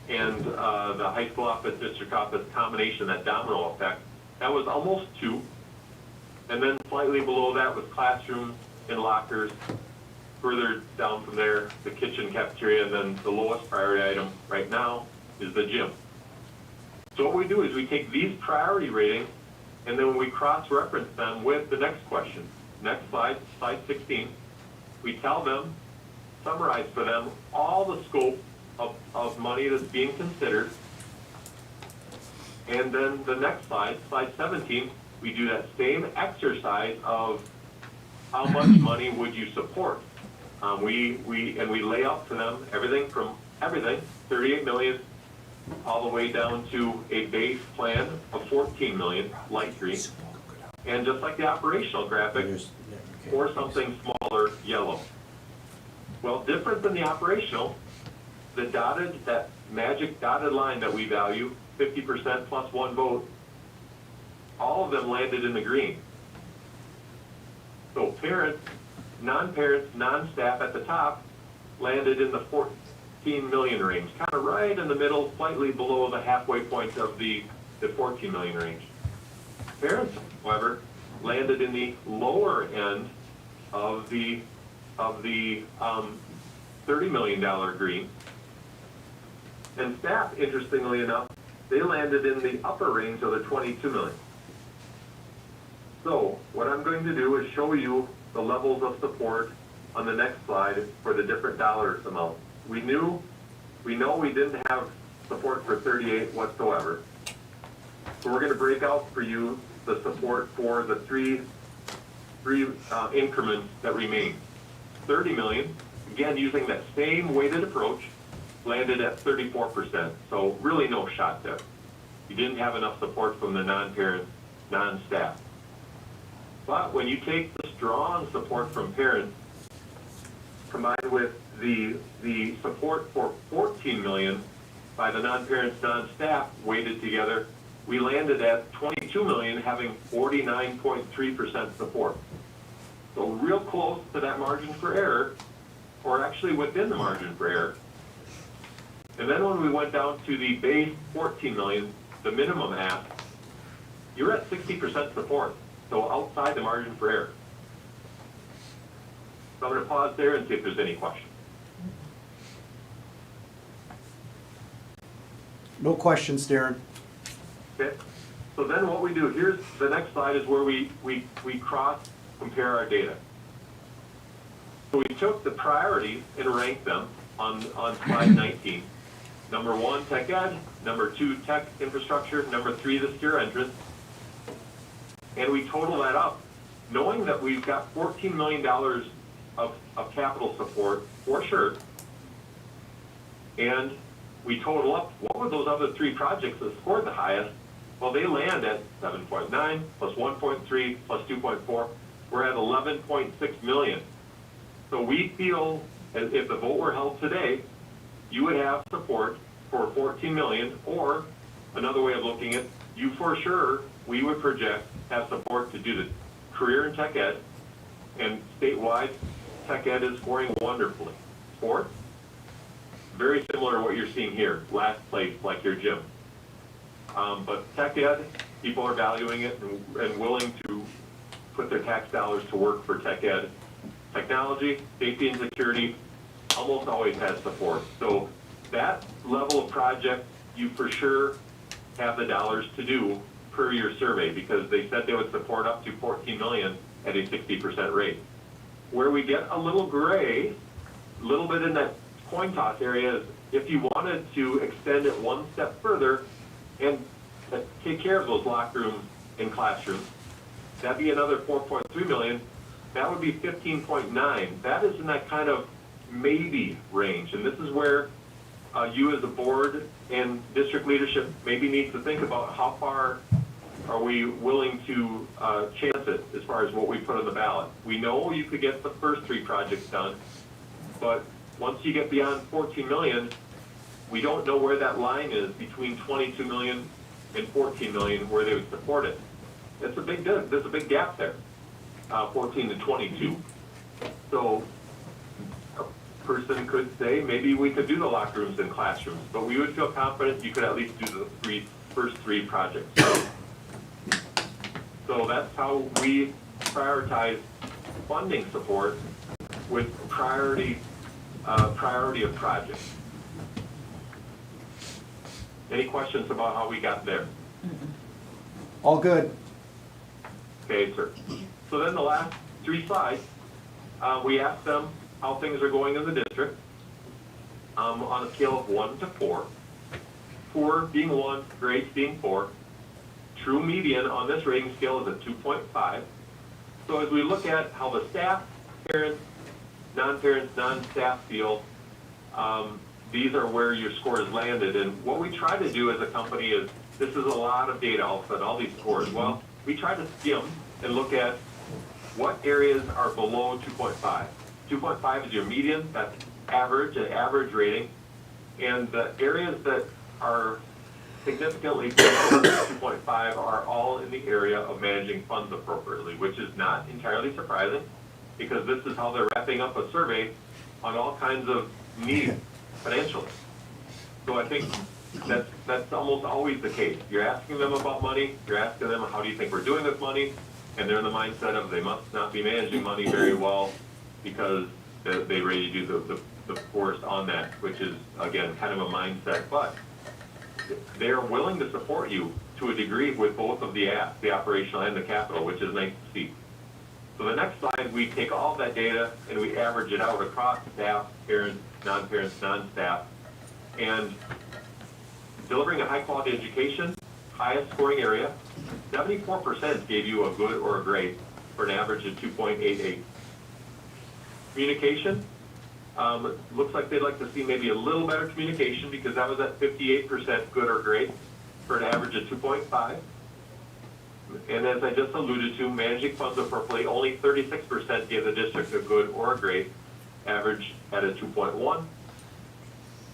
and the high school office, district office combination, that domino effect. That was almost 2. And then slightly below that was classrooms and lockers. Further down from there, the kitchen, cafeteria, and then the lowest priority item right now is the gym. So what we do is we take these priority ratings, and then we cross-reference them with the next question. Next slide, slide 16. We tell them, summarize for them all the scope of money that's being considered. And then the next slide, slide 17, we do that same exercise of how much money would you support? We lay out for them everything, 38 million, all the way down to a base plan of 14 million, light green. And just like the operational graphic, or something smaller, yellow. Well, different than the operational, that magic dotted line that we value, 50% plus one vote, all of them landed in the green. So parents, non-parents, non-staff at the top landed in the 14 million range, kind of right in the middle, slightly below the halfway point of the 14 million range. Parents, however, landed in the lower end of the $30 million green. And staff, interestingly enough, they landed in the upper range of the 22 million. So what I'm going to do is show you the levels of support on the next slide for the different dollar amounts. We know we didn't have support for 38 whatsoever. So we're going to break out for you the support for the three increments that remain. 30 million, again using that same weighted approach, landed at 34%. So really no shot there. You didn't have enough support from the non-parents, non-staff. But when you take the strong support from parents, combined with the support for 14 million by the non-parents, non-staff weighted together, we landed at 22 million, having 49.3% support. So real close to that margin for error, or actually within the margin for error. And then when we went down to the base 14 million, the minimum ask, you're at 60% support, so outside the margin for error. So I'm going to pause there and see if there's any questions. No questions, Darren. Okay. So then what we do, here's the next slide is where we cross compare our data. So we took the priorities and ranked them on slide 19. Number 1, tech ed. Number 2, tech infrastructure. Number 3, the secure entrance. And we total that up, knowing that we've got $14 million of capital support for sure. And we total up, what were those other 3 projects that scored the highest? Well, they land at 7.9 plus 1.3 plus 2.4. We're at 11.6 million. So we feel as if the vote were held today, you would have support for 14 million, or another way of looking at, you for sure, we would project have support to do the career in tech ed, and statewide, tech ed is scoring wonderfully. Sports, very similar to what you're seeing here, last place like your gym. But tech ed, people are valuing it and willing to put their tax dollars to work for tech ed. Technology, safety and security, almost always has support. So that level of project, you for sure have the dollars to do per your survey, because they said they would support up to 14 million at a 60% rate. Where we get a little gray, a little bit in that coin toss area, is if you wanted to extend it one step further and take care of those locker rooms and classrooms, that'd be another 4.3 million. That would be 15.9. That is in that kind of maybe range. And this is where you as a board and district leadership maybe need to think about how far are we willing to chance it as far as what we put on the ballot. We know you could get the first 3 projects done, but once you get beyond 14 million, we don't know where that line is between 22 million and 14 million where they would support it. There's a big gap there, 14 to 22. So a person could say maybe we could do the locker rooms and classrooms, but we would feel confident you could at least do the first three projects. So that's how we prioritize funding support with priority of projects. Any questions about how we got there? All good. Okay, sir. So then the last 3 slides, we asked them how things are going in the district. on a scale of 1 to 4. 4 being 1, great being 4. True median on this rating scale is a 2.5. So as we look at how the staff, parents, non-staff feel, these are where your score is landed. And what we try to do as a company is, this is a lot of data, all of a sudden, all these scores. Well, we try to skim and look at what areas are below 2.5. 2.5 is your median, that's average, an average rating. And the areas that are significantly below 2.5 are all in the area of managing funds appropriately, which is not entirely surprising, because this is how they're wrapping up a survey on all kinds of needs financially. So I think that's almost always the case. You're asking them about money, you're asking them, how do you think we're doing with money? And they're in the mindset of they must not be managing money very well, because they really do the poorest on that, which is, again, kind of a mindset. But they're willing to support you to a degree with both of the apps, the operational and the capital, which is nice to see. So the next slide, we take all that data and we average it out across staff, parents, non-staff, and delivering a high-quality education, highest scoring area, 74% gave you a good or a great for an average of 2.88. Communication, looks like they'd like to see maybe a little better communication, because that was at 58% good or great for an average of 2.5. And as I just alluded to, managing funds appropriately, only 36% gave the district a good or a great, average at a 2.1.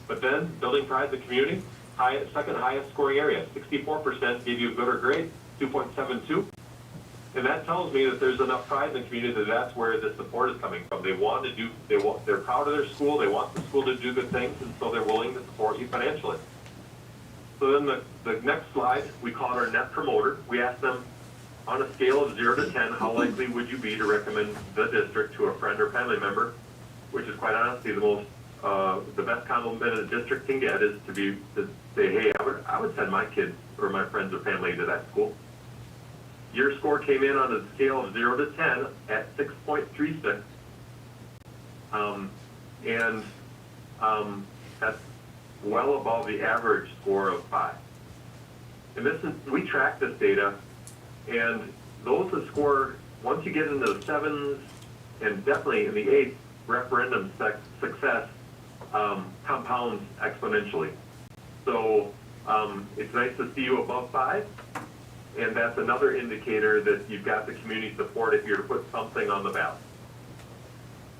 But then, building pride in the community, second highest scoring area, 64% gave you a good or great, 2.72. And that tells me that there's enough pride in the community that that's where the support is coming from. They're proud of their school, they want the school to do good things, and so they're willing to support you financially. So then the next slide, we call it our net promoter. We ask them, on a scale of 0 to 10, how likely would you be to recommend the district to a friend or family member? Which is quite honestly the best compliment a district can get is to say, hey, I would send my kids or my friends or family to that school. Your score came in on a scale of 0 to 10 at 6.36. That's well above the average score of 5. And we track this data, and those that score, once you get into the 7s and definitely in the 8th, referendum success compounds exponentially. So it's nice to see you above 5, and that's another indicator that you've got the community support if you're to put something on the ballot.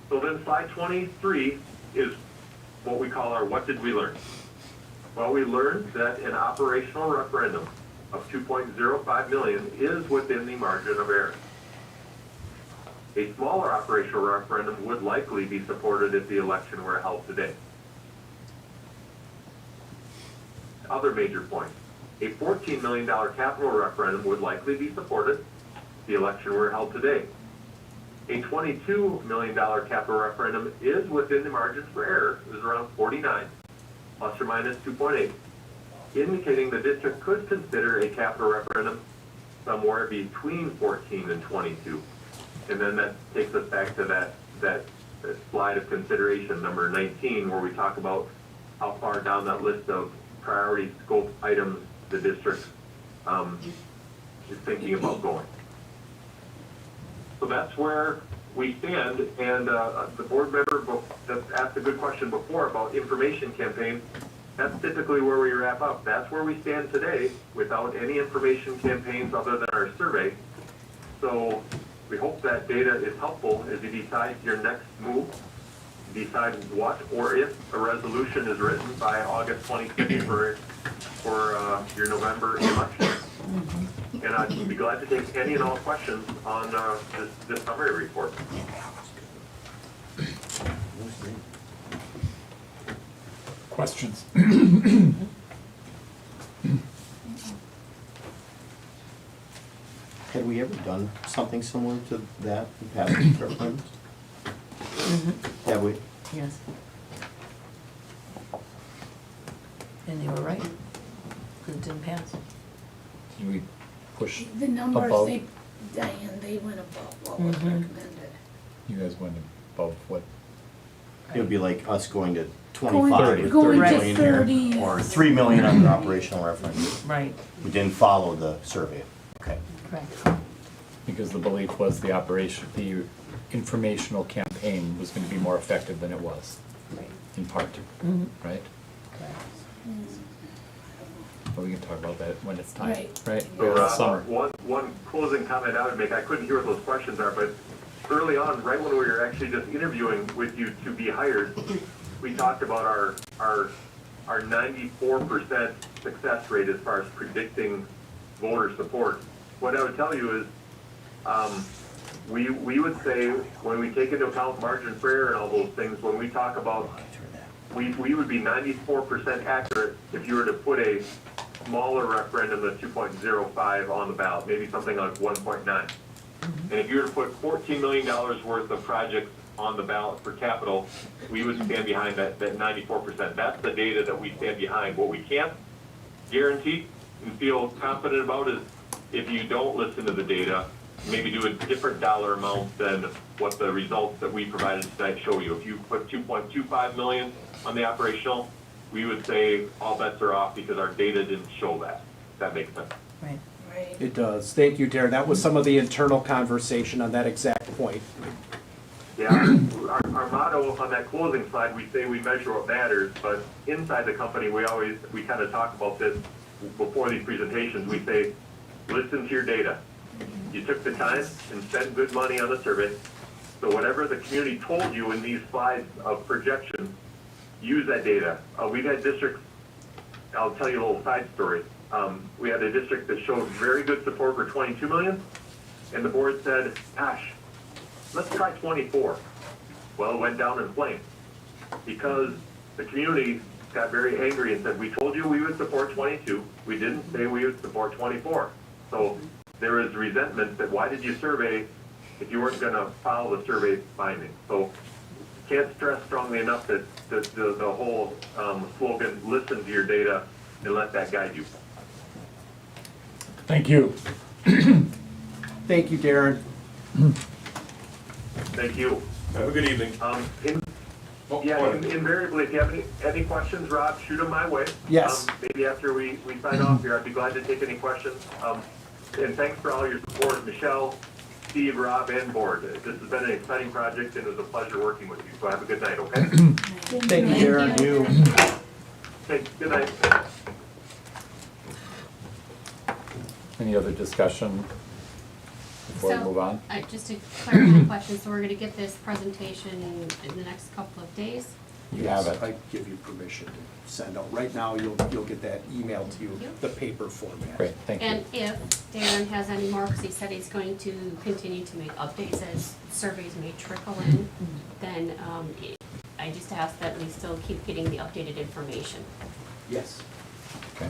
So then slide 23 is what we call our what did we learn? Well, we learned that an operational referendum of 2.05 million is within the margin of error. A smaller operational referendum would likely be supported if the election were held today. Other major points. A $14 million capital referendum would likely be supported if the election were held today. A $22 million capital referendum is within the margins for error. It was around 49, plus or minus 2.8, indicating the district could consider a capital referendum somewhere between 14 and 22. And then that takes us back to that slide of consideration, number 19, where we talk about how far down that list of priority scope items the district is thinking about going. So that's where we stand, and the board member that asked a good question before about information campaign, that's typically where we wrap up. That's where we stand today without any information campaigns other than our survey. So we hope that data is helpful as you decide your next move, decide what or if a resolution is written by August 26th for your November election. And I'd be glad to take any and all questions on this summary report. Questions? Had we ever done something similar to that in past referendums? Have we? Yes. And they were right, because it didn't pass. Can we push The numbers, above? Diane, they went above what was recommended. You guys went above what? It would be like us going to 25 or Going 30 to million here, 30. or 3 million under operational reference. Right, We didn't follow the survey. Okay. correct. Because the belief was the informational campaign was gonna be more effective than it was, in part, right? But we can talk about that when it's time, Right. right? So, Over the summer. one closing comment I would make, I couldn't hear what those questions are, but early on, right when we were actually just interviewing with you to be hired, we talked about our 94% success rate as far as predicting voter support. What I would tell you is, we would say, when we take into account margin for error and all those things, when we talk about, we would be 94% accurate if you were to put a smaller referendum than 2.05 on the ballot, maybe something like 1.9. And if you were to put $14 million worth of projects on the ballot for capital, we would stand behind that 94%. That's the data that we stand behind. What we can't guarantee and feel confident about is if you don't listen to the data, maybe do a different dollar amount than what the results that we provided tonight show you. If you put 2.25 million on the operational, we would say all bets are off because our data didn't show that. If that makes sense. Right. Right. It does. Thank you, Darren. That was some of the internal conversation on that exact point. Yeah, our motto on that closing slide, we say we measure what matters, but inside the company, we kind of talk about this before these presentations. We say, listen to your data. You took the time and spent good money on the survey. So whatever the community told you in these slides of projections, use that data. We've had districts, I'll tell you a little side story. We had a district that showed very good support for 22 million, and the board said, gosh, let's try 24. Well, it went down in flames because the community got very angry and said, we told you we would support 22. We didn't say we would support 24. So there is resentment that why did you survey if you weren't going to follow the survey findings? So can't stress strongly enough that the whole slogan, listen to your data and let that guide you. Thank you. Thank you, Darren. Thank you. Have a good evening. Invariably, if you have any questions, Rob, shoot them my way. Yes. Maybe after we sign off here, I'd be glad to take any questions. And thanks for all your support, Michelle, Steve, Rob, and board. This has been an exciting project, and it was a pleasure working with you. So have a good night, okay? Thank you, Darren. Okay, good night. Any other discussion before we move on? Just to clarify my question, so we're gonna get this presentation in the next couple of days? You have it. I give you permission to send out. Right now, you'll get that email to you, the paper format. Great, thank you. And if Darren has any more, because he said he's going to continue to make updates as surveys may trickle in, then I just ask that we still keep getting the updated information. Yes. Okay.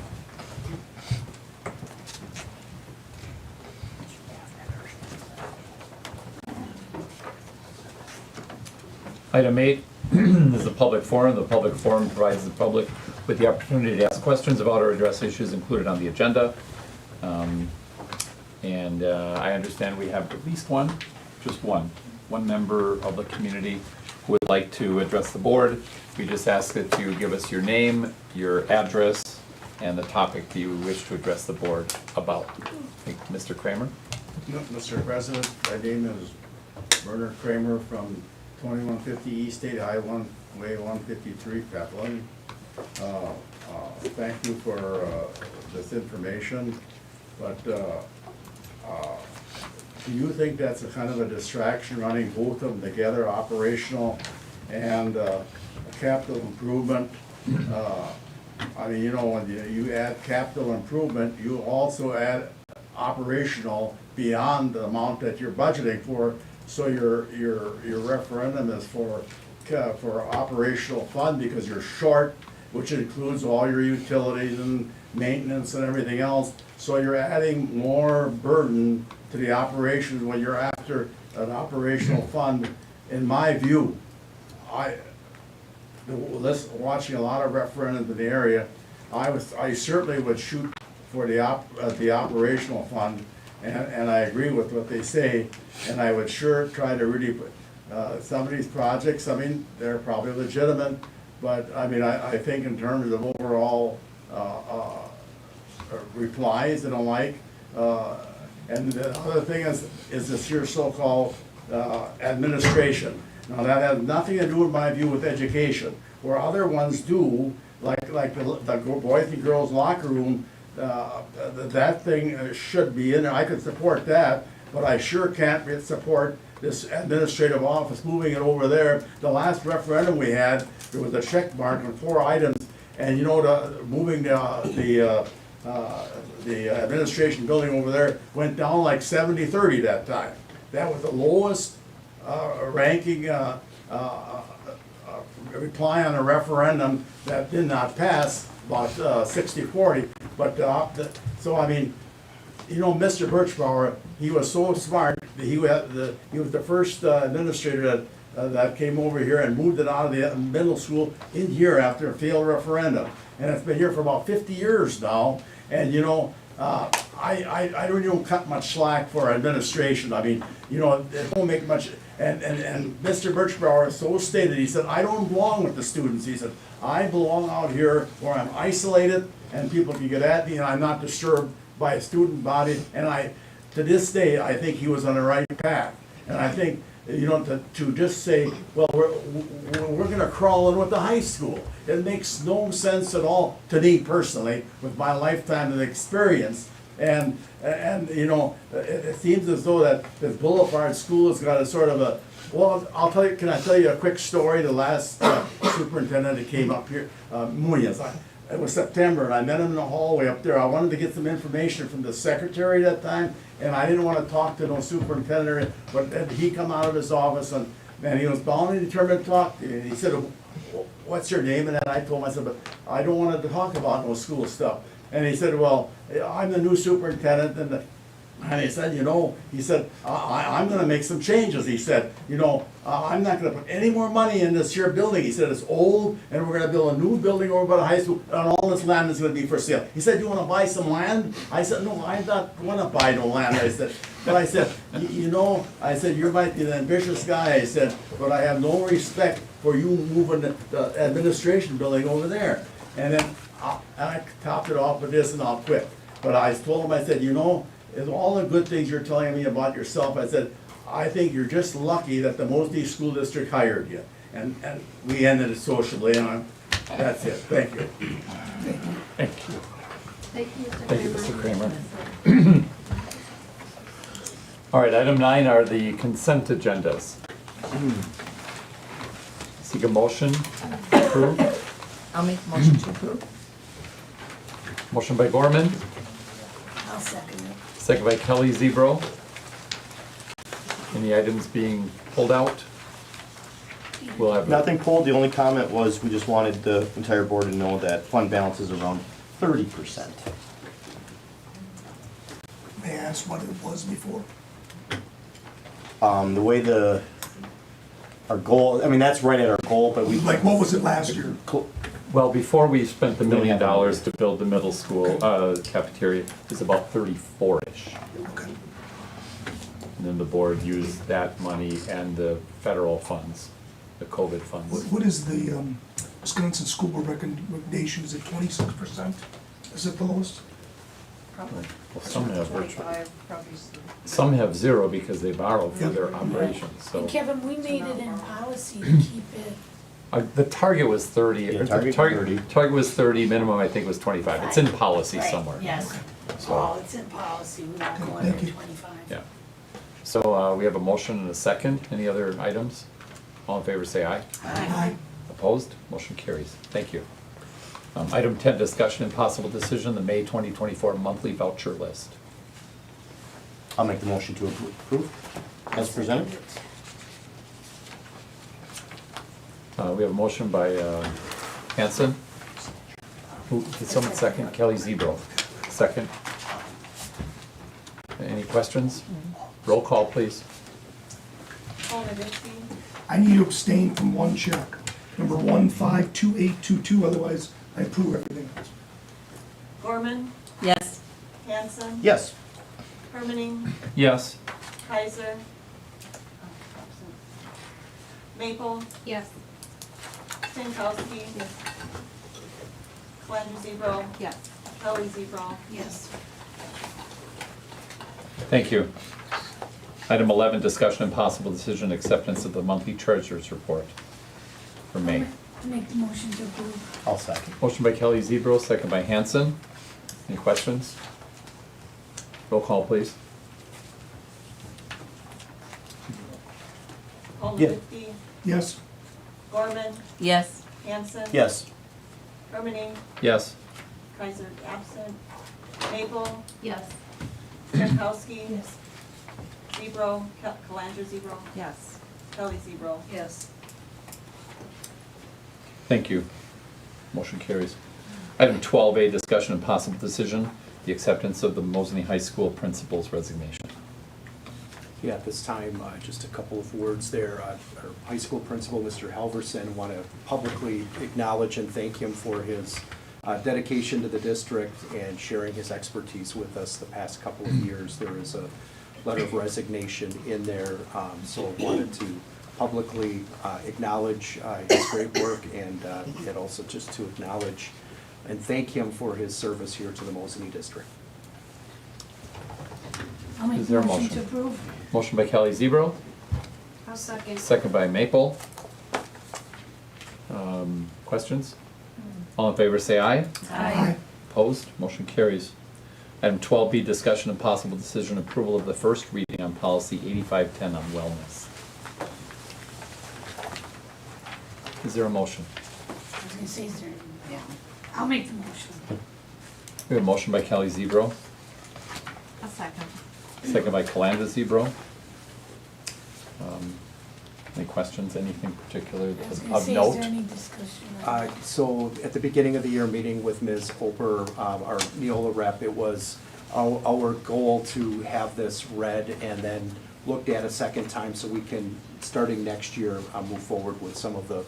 Item 8 is a public forum. The public forum provides the public with the opportunity to ask questions about or address issues included on the agenda. I understand we have at least one member of the community who would like to address the board. We just ask that you give us your name, your address, and the topic that you wish to address the board about. Mr. Kramer? Mr. President, my name is Werner Kramer from 2150 East State Highway 153, Bethlehem. Thank you for this information, but do you think that's a kind of a distraction running both of them together, operational and capital improvement? I mean, you know, when you add capital improvement, you also add operational beyond the amount that you're budgeting for. So your referendum is for operational fund because you're short, which includes all your utilities and maintenance and everything else. So you're adding more burden to the operations when you're after an operational fund. In my view, watching a lot of referendums in the area, I certainly would shoot for the operational fund. And I agree with what they say, and I would sure try to really put some of these projects, I mean, they're probably legitimate, but I mean, I think in terms of overall, replies and the like, and the other thing is this here so-called, administration. Now, that has nothing to do, in my view, with education, where other ones do, like the boys and girls locker room, that thing should be in there. I could support that, but I sure can't support this administrative office moving it over there. The last referendum we had, there was a check mark on 4 items, and you know, moving the administration building over there went down like 70-30 that time. That was the lowest ranking reply on a referendum that did not pass, about 60-40. But so I mean, you know, Mr. Birchbauer, he was so smart that he was the first administrator that came over here and moved it out of the middle school in here after a failed referendum. And it's been here for about 50 years now. And you know, I don't even cut much slack for administration. I mean, you know, it don't make much. And Mr. Birchbauer so stated, he said, I don't belong with the students. He said, I belong out here where I'm isolated and people can get at me and I'm not disturbed by a student body. And to this day, I think he was on the right path. And I think, you know, to just say, well, we're gonna crawl in with the high school. It makes no sense at all to me personally, with my lifetime of experience. And you know, it seems as though that this Boulevard School has got a sort of a, well, I'll tell you, can I tell you a quick story? The last superintendent that came up here, Munoz, it was September, and I met him in the hallway up there. I wanted to get some information from the secretary that time, and I didn't want to talk to no superintendent, but he come out of his office, and he was bound and determined to talk to me. And he said, what's your name? And then I told him, I said, but I don't want to talk about no school stuff. And he said, well, I'm the new superintendent, and he said, you know, he said, I'm gonna make some changes. He said, you know, I'm not gonna put any more money in this here building. He said, it's old, and we're gonna build a new building over by the high school, and all this land is gonna be for sale. He said, you wanna buy some land? I said, no, I don't wanna buy no land. I said, but I said, you know, I said, you might be an ambitious guy. I said, but I have no respect for you moving the administration building over there. And then I topped it off with this and I'll quit. But I told him, I said, you know, is all the good things you're telling me about yourself, I said, I think you're just lucky that the Mosinee School District hired you. And we ended it sociably, and that's it. Thank you. Thank you. Thank you, Mr. Thank you, Mr. Kramer. All right, item 9 are the consent agendas. Seek a motion to approve. I'll make a motion to approve. Motion by Gorman, I'll second it. second by Kelly Zebro. Any items being pulled out? We'll have. Nothing pulled, the only comment was we just wanted the entire board to know that fund balance is around 30%. May I ask what it was before? The way our goal, I mean, that's right at our goal, but we. Like, what was it last year? Well, before we spent the $1 million to build the middle school cafeteria, it's about 34-ish. Okay. And then the board used that money and the federal funds, the COVID funds. What is the Wisconsin School Board recommendation? Is it 26%? Is it the lowest? Probably. Well, some have virtual. 25, probably. Some have 0 because they borrow for their operations, so. And Kevin, we made it in policy to keep it. The target was 30. Yeah, or target 30. Target was 30, minimum I think was 25. It's in policy Right, somewhere. Yes. So- Oh, it's in policy, we won't go under 25. Yeah. So we have a motion and a second. Any other items? All in favor say aye. Aye. Opposed? Motion carries. Thank you. Item 10, discussion and possible decision, the May 2024 monthly voucher list. I'll make the motion to approve as presented. We have a motion by Hanson. Did someone second? Kelly Zebro. Second. Any questions? Roll call, please. I need to abstain from one check, number 152822, otherwise I approve everything else. Gorman, Yes. Hanson. Yes. Hermaning, Yes. Kaiser. Maple, Yes. Stankowski. Calandra Zebro. Yes. Kelly Zebro. Yes. Thank you. Item 11, discussion and possible decision acceptance of the monthly treasurer's report for May. Make the motion to approve. I'll second. Motion by Kelly Zebro, second by Hanson. Any questions? Roll call, please. Olmsted. Yes. Gorman. Yes. Hanson. Yes. Hermaning. Yes. Kaiser absent. Maple. Yes. Stankowski. Yes. Zebro. Calandra Zebro. Yes. Kelly Zebro. Yes. Thank you. Motion carries. Item 12A, discussion and possible decision, the acceptance of the Mosinee High School principal's resignation. Yeah, at this time, just a couple of words there. Our high school principal, Mr. Halverson, want to publicly acknowledge and thank him for his dedication to the district and sharing his expertise with us the past couple of years. There is a letter of resignation in there, so wanted to publicly acknowledge his great work and also just to acknowledge and thank him for his service here to the Mosinee district. I'll make Is the there a motion motion? to approve. Motion by Kelly Zebro, I'll second. second by Maple. Questions? All in favor say aye. Aye. Opposed? Motion carries. Item 12B, discussion and possible decision approval of the first reading on policy 8510 on wellness. Is there a motion? I was gonna say, is there, yeah. I'll make the motion. We have a motion by Kelly Zebro, I'll second. second by Calandra Zebro. Any questions, anything particular I was of gonna say, is note? there any discussion on So at the beginning of the year, meeting with Ms. Oper, our Neola rep, it was our goal to have this read and then looked at a second time so we can, starting next year, move forward with some of the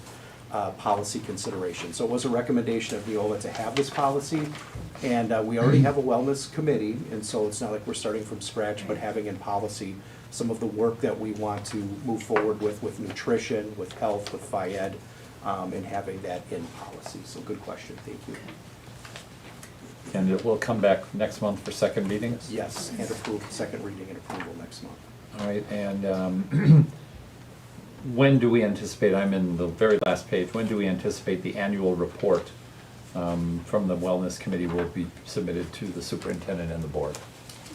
policy considerations. So it was a recommendation of Neola to have this policy, and we already have a wellness committee, and so it's not like we're starting from scratch, but having in policy some of the work that we want to move forward with nutrition, with health, with FIED, and having that in policy. So good question, thank you. And it will come back next month for second readings? Yes, and approve, second reading and approval next month. All right, and when do we anticipate, I'm in the very last page, when do we anticipate the annual report from the Wellness Committee will be submitted to the superintendent and the board?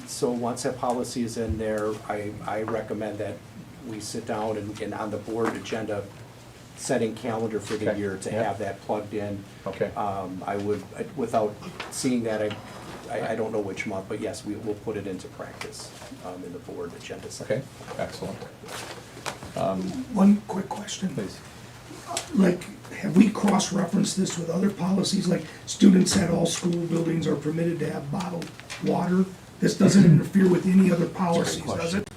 So once that policy is in there, I recommend that we sit down and on the board agenda, setting calendar for the Okay, year to yeah. have that plugged in. Okay. I would, without seeing that, I don't know which month, but yes, we will put it into practice in the board agenda setting. Okay, excellent. One quick question. Please. Like, have we cross-referenced this with other policies, like students at all school buildings are permitted to have bottled water? This doesn't interfere with any other policies, does it?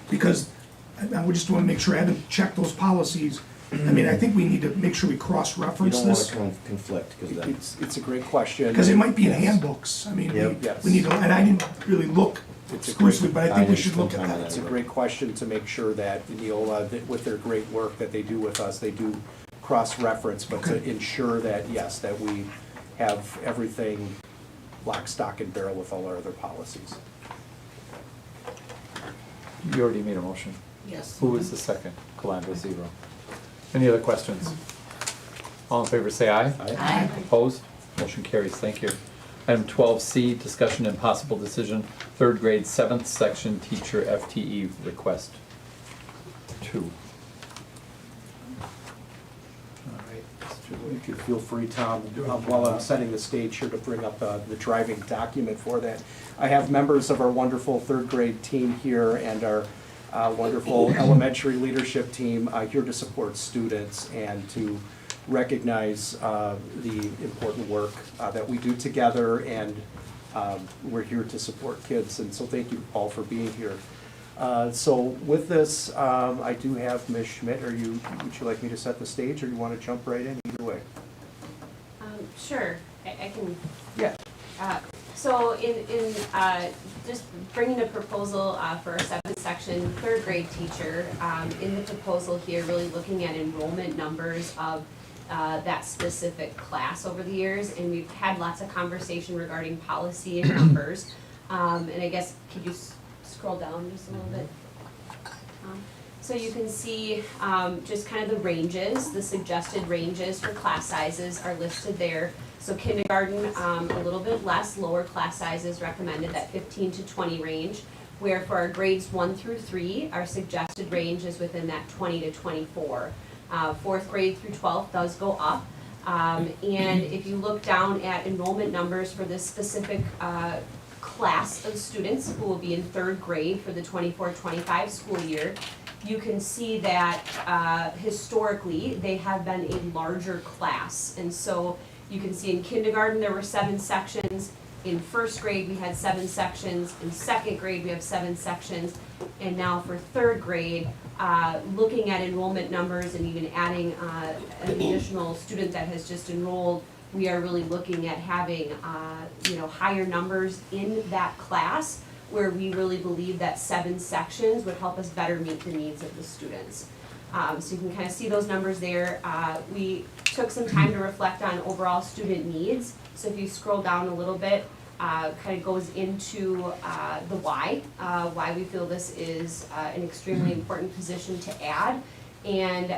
Because I would just want to make sure, I haven't checked those policies. I mean, I think we need to make sure we You cross-reference don't want this. to conflict, because then. It's a great question. Because it might be in Yes. handbooks. I mean, Yep. Yes. we need to, and I didn't really look It's a exclusively, but I think we I should didn't look at spend time on that. It's a great question to make sure that Neola, that with their great work that they do with us, they do cross-reference, but to Okay. ensure that, yes, that we have everything lock, stock, and barrel with all our other policies. You already made a motion. Yes. Who is the second? Calandra Zebro. Any other questions? All in favor say aye. Aye. Opposed? Motion carries, thank you. Item 12C, discussion and possible decision, third grade, 7th section teacher FTE request 2. All right, If you feel free, Tom, while I'm setting the stage here to bring up the driving document for that. I have members of our wonderful third grade team here and our wonderful elementary leadership team here to support students and to recognize the important work that we do together, and we're here to support kids, and so thank you all for being here. So with this, I do have Ms. Schmidt. Would you like me to set the stage, or you want to jump right in? Either way. Sure, I can. Yeah. So in just bringing a proposal for a 7th section, 3rd grade teacher, in the proposal here, really looking at enrollment numbers of that specific class over the years, and we've had lots of conversation regarding policy and numbers. And I guess, could you scroll down just a little bit? So you can see just kind of the ranges, the suggested ranges for class sizes are listed there. So kindergarten, a little bit less, lower class sizes recommended, that 15 to 20 range, where for our grades 1 through 3, our suggested range is within that 20 to 24. 4th grade through 12th does go up. And if you look down at enrollment numbers for this specific class of students who will be in 3rd grade for the 24-25 school year, you can see that historically they have been a larger class. And so you can see in kindergarten there were 7 sections, in 1st grade we had 7 sections, in 2nd grade we have 7 sections, and now for 3rd grade, looking at enrollment numbers and even adding an additional student that has just enrolled, we are really looking at having higher numbers in that class, where we really believe that 7 sections would help us better meet the needs of the students. So you can kind of see those numbers there. We took some time to reflect on overall student needs. So if you scroll down a little bit, kind of goes into the why we feel this is an extremely important position to add, and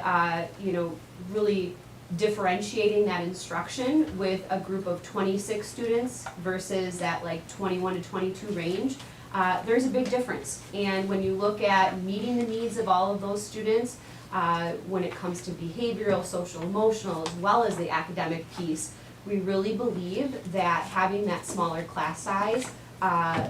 really differentiating that instruction with a group of 26 students versus that like 21 to 22 range. There's a big difference, and when you look at meeting the needs of all of those students, when it comes to behavioral, social, emotional, as well as the academic piece, we really believe that having that smaller class size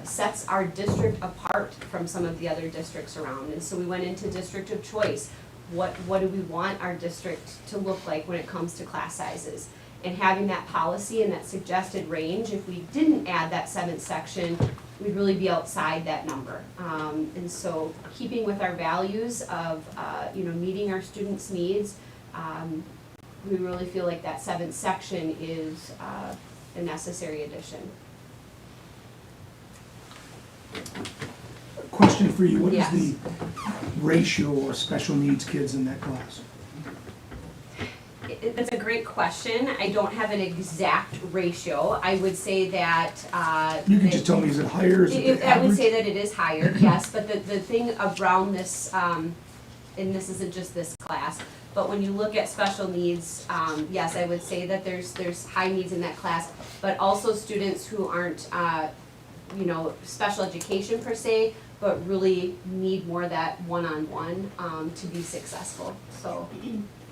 sets our district apart from some of the other districts around. And so we went into district of choice. What do we want our district to look like when it comes to class sizes? And having that policy and that suggested range, if we didn't add that 7th section, we'd really be outside that number. And so keeping with our values of meeting our students' needs, we really feel like that 7th section is a necessary addition. Question for you, what is Yes. the ratio of special needs kids in that class? That's a great question. I don't have an exact ratio. I would say that. You can just tell me, is it higher, is it the I would average? say that it is higher, yes, but the thing around this, and this isn't just this class, but when you look at special needs, yes, I would say that there's high needs in that class, but also students who aren't, special education per se, but really need more that one-on-one to be successful. So,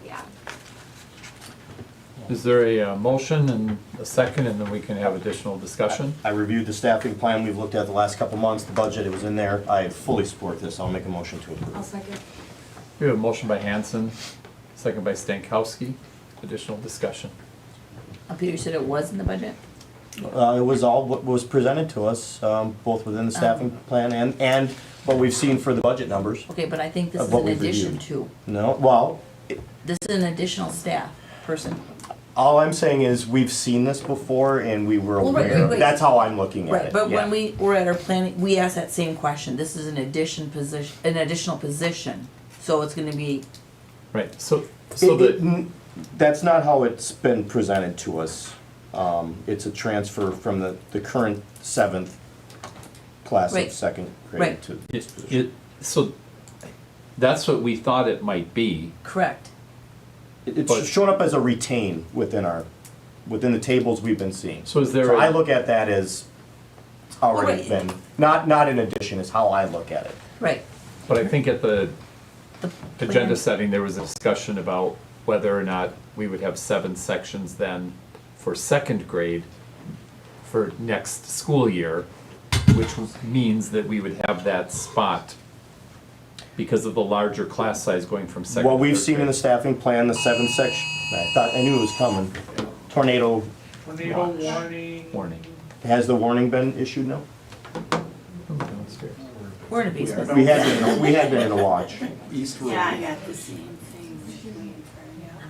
yeah. Is there a motion and a second, and then we can have additional discussion? I reviewed the staffing plan we've looked at the last couple months, the budget, it was in there. I fully support this. I'll make a motion to approve. I'll second. We have a motion by Hanson, second by Stankowski. Additional discussion. Okay, you said it was in the budget? It was all what was presented to us, both within the staffing plan and what we've seen for the budget numbers. Okay, but I think this Of is what in we've addition reviewed. to. No, well, This is an additional staff person. all I'm saying is we've seen this before and we were Well, right, aware. right. That's how I'm looking at Right, it. but yeah. when we were at our planning, we asked that same question. This is an additional position. So it's gonna be, Right, so That's not how it's been presented to us. It's a transfer from the current 7th class Right. of 2nd grade Right. to. so that's what we thought it might be. correct. It's But- shown up as a retain within the tables we've been seeing. So is there So a- I look at that as it's already right. been, not in addition, is how I look at it. Right. But I think at the The agenda plan- setting, there was a discussion about whether or not we would have 7 sections then for 2nd grade for next school year, which means that we would have that spot because of the larger class size going from 2nd. What to we've 3rd seen in the grade. staffing plan, the 7th section, I knew it was coming. Tornado, Tornado warning. Warning. has the warning been issued now? Downstairs. We're in a basement. We had been in a watch. Yeah, I got the same thing.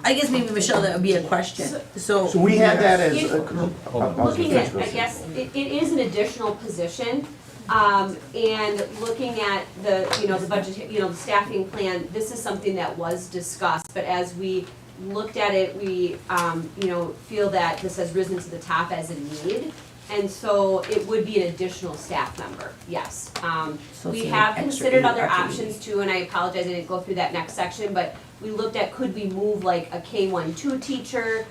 I guess maybe, Michelle, that would be a question. So we had that as. Looking at, I guess, it is an additional position, and looking at the budget, the staffing plan, this is something that was discussed, but as we looked at it, we, feel that this has risen to the top as a need. And so it would be an additional staff member, yes. So We it's have an extra considered other extra options too, and I apologize, I didn't go through that next section, but we looked at, could we move like a K-1-2 teacher?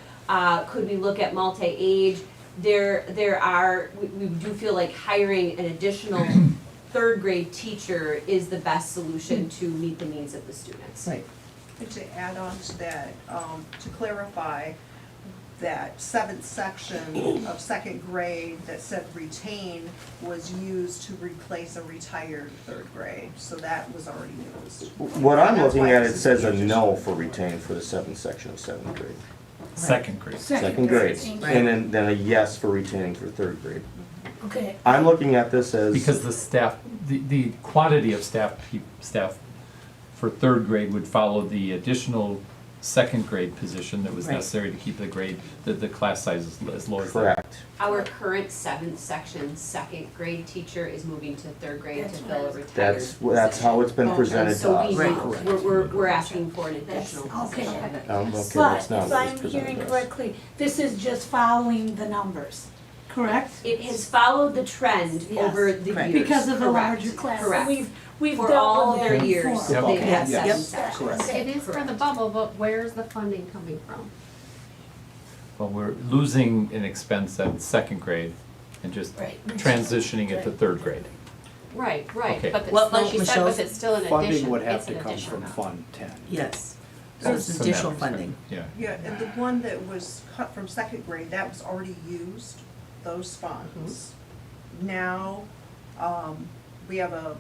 Could we look at multi-age? There are, we do feel like hiring an additional third grade teacher is the best solution to meet the needs of the students. Right. And to add on to that, to clarify, that seventh section of second grade that said retain was used to replace a retired third grade, so that was already used. What I'm That's looking why at, this it is says a used. no for retain for the seventh section of seventh grade. Second grade. Second grade, Right. and then a yes for retaining for third grade. Okay, I'm looking at this as. Because the staff, the quantity of staff for third grade would follow the additional second grade position that was Right. necessary to keep the grade, the class size as low as that. Correct. Our current seventh section, second grade teacher is moving to third grade to That's fill a right. retired That's how it's been Okay. presented to So us. we're asking for an additional okay. position. Okay, But that's not if what it's I'm presented hearing to us. correctly, this is just following the numbers, correct? It has followed the trend Yes. over the Correct. years. Because of the Correct. larger class. Correct. We've For dealt all with their that years, before. they've had Yep. seven Yep. sections. It is for the bubble, but where's the funding coming from? Well, we're losing an expense at second grade and just Right. transitioning it to third grade. Right, Okay. right, but Well, it's, like like she said, Michelle but it's still an addition, Funding would have it's to an come addition from amount. Fund 10. Yes. So So it's from that additional perspective, funding. Yeah. Yeah, and the one that was cut from second grade, that was already used, those funds. Now, we have a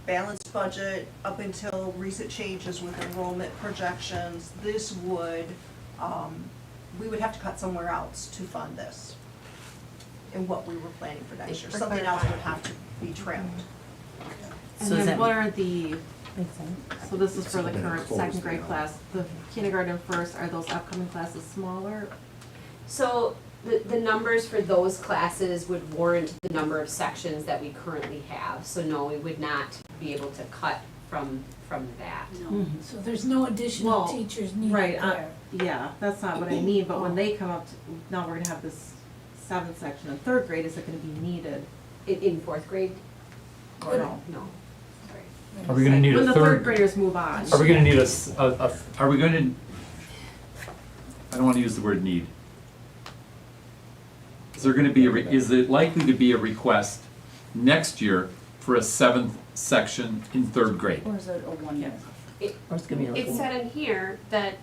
balanced budget up until recent changes with enrollment projections. This would, we would have to cut somewhere else to fund this in what we were planning for next year. Something else would have to be trimmed. So is that- are the, so this is for the current second grade class, the kindergarten first, are those upcoming classes smaller? So the numbers for those classes would warrant the number of sections that we currently have. So no, we would not be able to cut from that. No, so there's no additional Well, teachers needed right, there. Yeah, that's not what I mean, but when they come up, now we're gonna have this seventh section in third grade, is it gonna be needed? In fourth grade? Or no? No. Are we gonna need When a the third third? graders move on. Are we gonna need are we gonna, I don't wanna use the word need. Is there gonna be, is it likely to be a request next year for a seventh section in third grade? Or is it a 1 year? Or it's gonna be like. It said in here that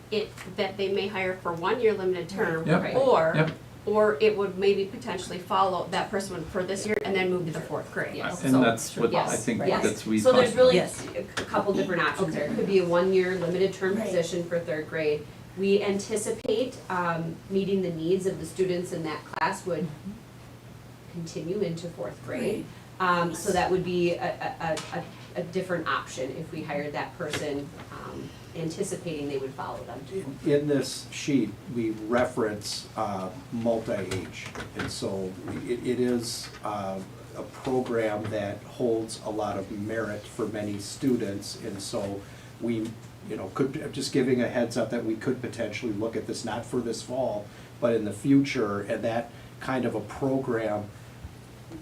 that they may hire for 1 year limited term, Yep. or, or it would maybe potentially follow, that person would for this year and then move to the fourth grade. And So- that's what I Yes, think yes. that's we So talked there's really Yes. a couple different options there. It could be a 1 year limited term Right. position for third grade. We anticipate meeting the needs of the students in that class would continue into fourth grade. So that would be a different option if we hired that person, anticipating they would follow them. In this sheet, we reference multi-age, and so it is a program that holds a lot of merit for many students, and so we, could, just giving a heads up that we could potentially look at this, not for this fall, but in the future, and that kind of a program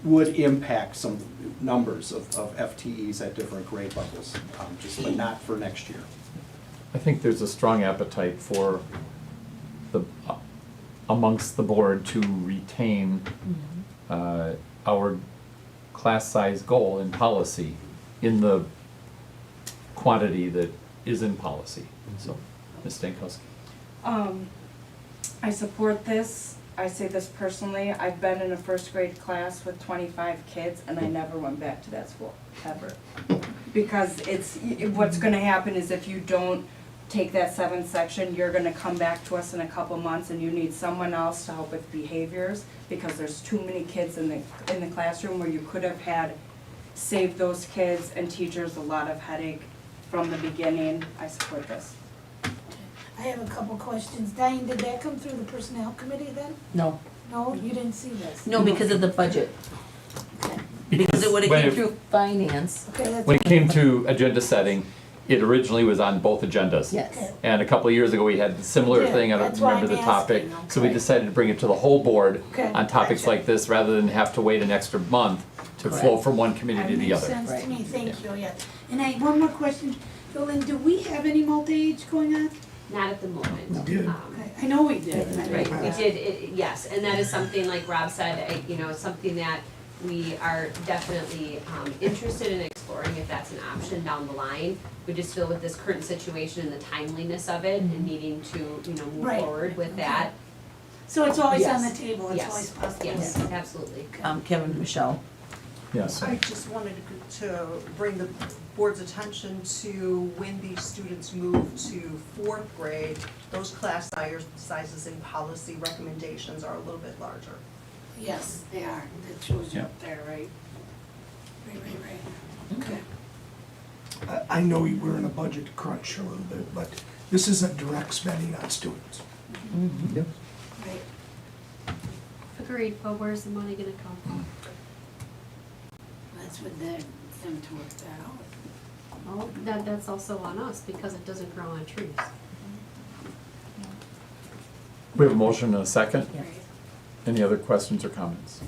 would impact some numbers of FTEs at different grade levels, but not for next year. I think there's a strong appetite for amongst the board to retain our class size goal in policy in the quantity that is in policy. So, Ms. Stankowski. I support this. I say this personally. I've been in a first grade class with 25 kids and I never went back to that school, ever. Because what's gonna happen is if you don't take that seventh section, you're gonna come back to us in a couple months and you need someone else to help with behaviors because there's too many kids in the classroom where you could have had saved those kids and teachers a lot of headache from the beginning. I support this. I have a couple questions. Diane, did that come through the personnel committee then? No. No, you didn't see this? No, because of the budget. Okay. Because it would've when came it- through finance. Okay, that's. When it came to agenda setting, it originally was on both agendas. Yes. And a couple of years ago, we had a similar Yeah, thing, I don't that's why remember the I'm topic. asking, So we okay. decided to bring it to the whole board Okay, on topics gotcha. like this, rather than have to wait an extra month to flow Correct. from one committee to the That other. makes sense Right. to me, thank you, yeah. And one more question, Jolene, do we have any multi-age going on? Not at the moment. We did. Okay, I know we did. and I Right, know we that. did, yes, and that is something, like Rob said, it's something that we are definitely interested in exploring if that's an option down the line. We just feel with this current situation and the timeliness of it and needing to, move Right. forward with Okay. that. So it's always on the Yes. table, it's Yes. always possible. Yes, absolutely. Kevin, Michelle? Yes. I just wanted to bring the board's attention to when these students move to fourth grade, those class sizes in policy recommendations are a little bit larger. Yes, they are, that shows you Yeah. up there, right? Right. Okay. I know we're in a budget crunch a little bit, but this isn't direct spending on students. Yep. Right, Agreed, but where's the money gonna come from? that's what them to work that out. Well, that's also on us because it doesn't grow on trees. We have a motion and a second. Yes. Any other questions or comments?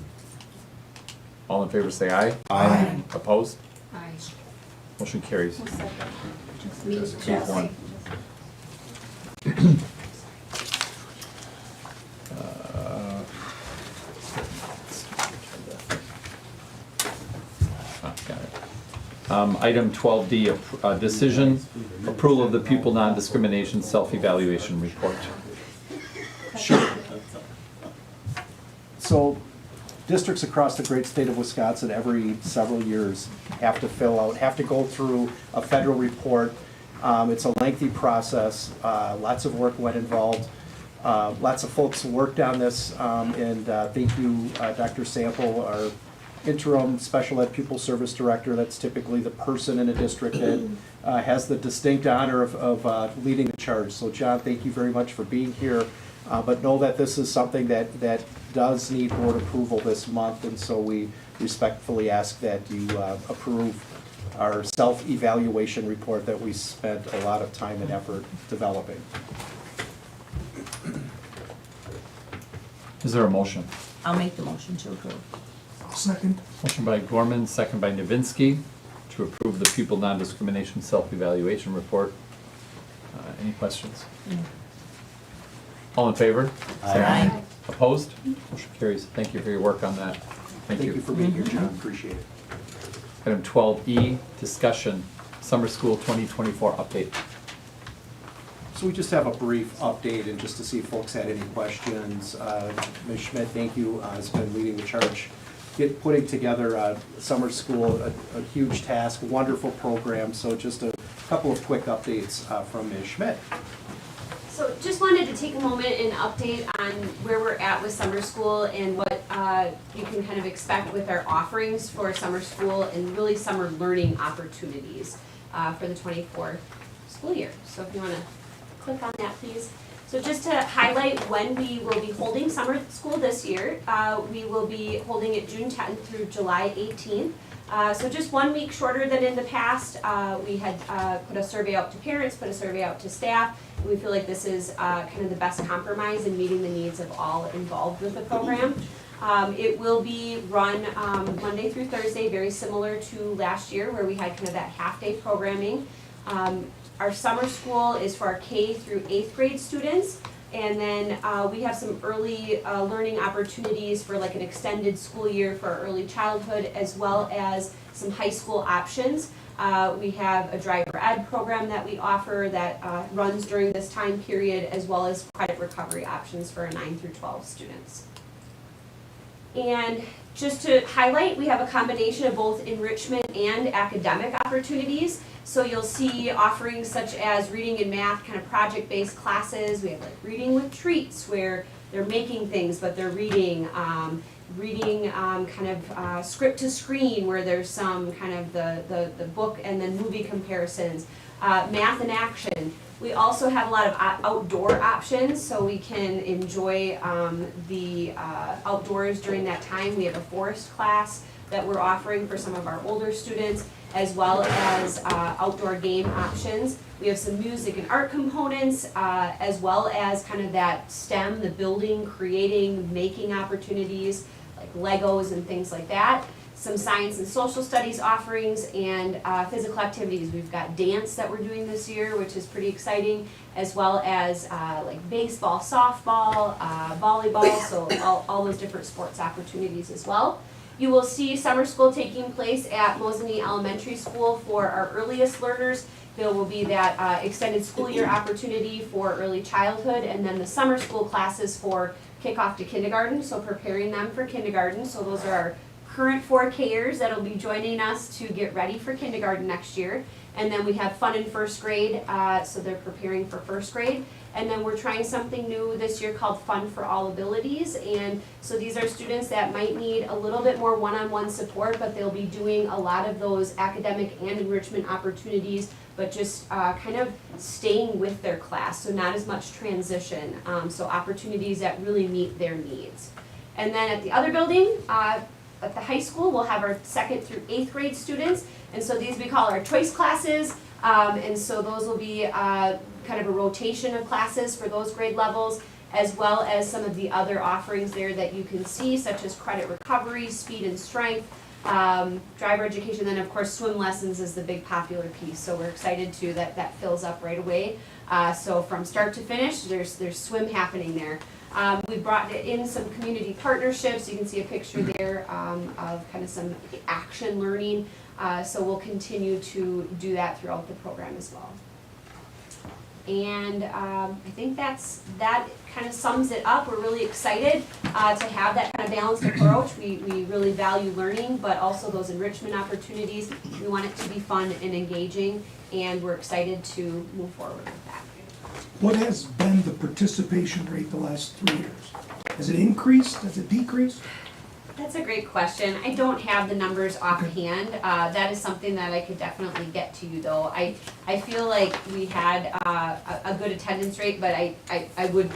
All in favor say aye. Aye. Opposed? Aye. Motion carries. Just me. Two, one. Item 12D, decision, approval of the pupil non-discrimination self-evaluation report. Sure. So districts across the great state of Wisconsin every several years have to go through a federal report. It's a lengthy process, lots of work went involved. Lots of folks worked on this, and thank you, Dr. Sample, our interim special ed pupil service director. That's typically the person in a district that has the distinct honor of leading the charge. So John, thank you very much for being here. But know that this is something that does need board approval this month, and so we respectfully ask that you approve our self-evaluation report that we spent a lot of time and effort developing. Is there a motion? I'll make the motion to approve. I'll second. Motion by Gorman, second by Novinsky, to approve the pupil non-discrimination self-evaluation report. Any questions? All in favor? Say Aye. Opposed? Motion carries. Thank you for your work on that. Thank you. for being here, John, appreciate it. Item 12E, discussion, summer school 2024 update. So we just have a brief update and just to see if folks had any questions. Ms. Schmidt, thank you, has been leading the charge, putting together summer school, a huge task, wonderful program. So just a couple of quick updates from Ms. Schmidt. So just wanted to take a moment and update on where we're at with summer school and what you can kind of expect with our offerings for summer school and really summer learning opportunities for the 24 school year. So if you want to click on that, please. So just to highlight when we will be holding summer school this year, we will be holding it June 10th through July 18th. So just 1 week shorter than in the past. We had put a survey out to parents, put a survey out to staff, and we feel like this is kind of the best compromise in meeting the needs of all involved with the program. It will be run Monday through Thursday, very similar to last year where we had kind of that half-day programming. Our summer school is for our K through 8th grade students. And then we have some early learning opportunities for like an extended school year for our early childhood, as well as some high school options. We have a driver ed program that we offer that runs during this time period, as well as credit recovery options for our 9 through 12 students. And just to highlight, we have a combination of both enrichment and academic opportunities. So you'll see offerings such as reading and math, kind of project-based classes. We have like reading with treats where they're making things, but they're reading. Kind of script to screen where there's some kind of the book and then movie comparisons. Math in action. We also have a lot of outdoor options, so we can enjoy the outdoors during that time. We have a forest class that we're offering for some of our older students, as well as outdoor game options. We have some music and art components, as well as kind of that STEM, the building, creating, making opportunities, like Legos and things like that. Some science and social studies offerings, and physical activities. We've got dance that we're doing this year, which is pretty exciting, as well as like baseball, softball, volleyball, so all those different sports opportunities as well. You will see summer school taking place at Mosinee Elementary School for our earliest learners. There will be that extended school year opportunity for early childhood, and then the summer school classes for kickoff to kindergarten, so preparing them for kindergarten. So those are our current 4Kers that'll be joining us to get ready for kindergarten next year. And then we have fun in first grade, so they're preparing for first grade. And then we're trying something new this year called Fun for All Abilities. And so these are students that might need a little bit more one-on-one support, but they'll be doing a lot of those academic and enrichment opportunities, but just kind of staying with their class, so not as much transition. So opportunities that really meet their needs. And then at the other building, at the high school, we'll have our 2nd through 8th grade students, and so these we call our choice classes, and so those will be kind of a rotation of classes for those grade levels, as well as some of the other offerings there that you can see, such as credit recovery, speed and strength, driver education, then of course swim lessons is the big popular piece, so we're excited too that fills up right away. So from start to finish, there's swim happening there. We brought in some community partnerships. You can see a picture there of kind of some action learning. So we'll continue to do that throughout the program as well. And I think that kind of sums it up. We're really excited to have that kind of balanced approach. We really value learning, but also those enrichment opportunities. We want it to be fun and engaging, and we're excited to move forward with that. What has been the participation rate the last 3 years? Has it increased? Has it decreased? That's a great question. I don't have the numbers offhand. That is something that I could definitely get to you though. I feel like we had a good attendance rate, but I would,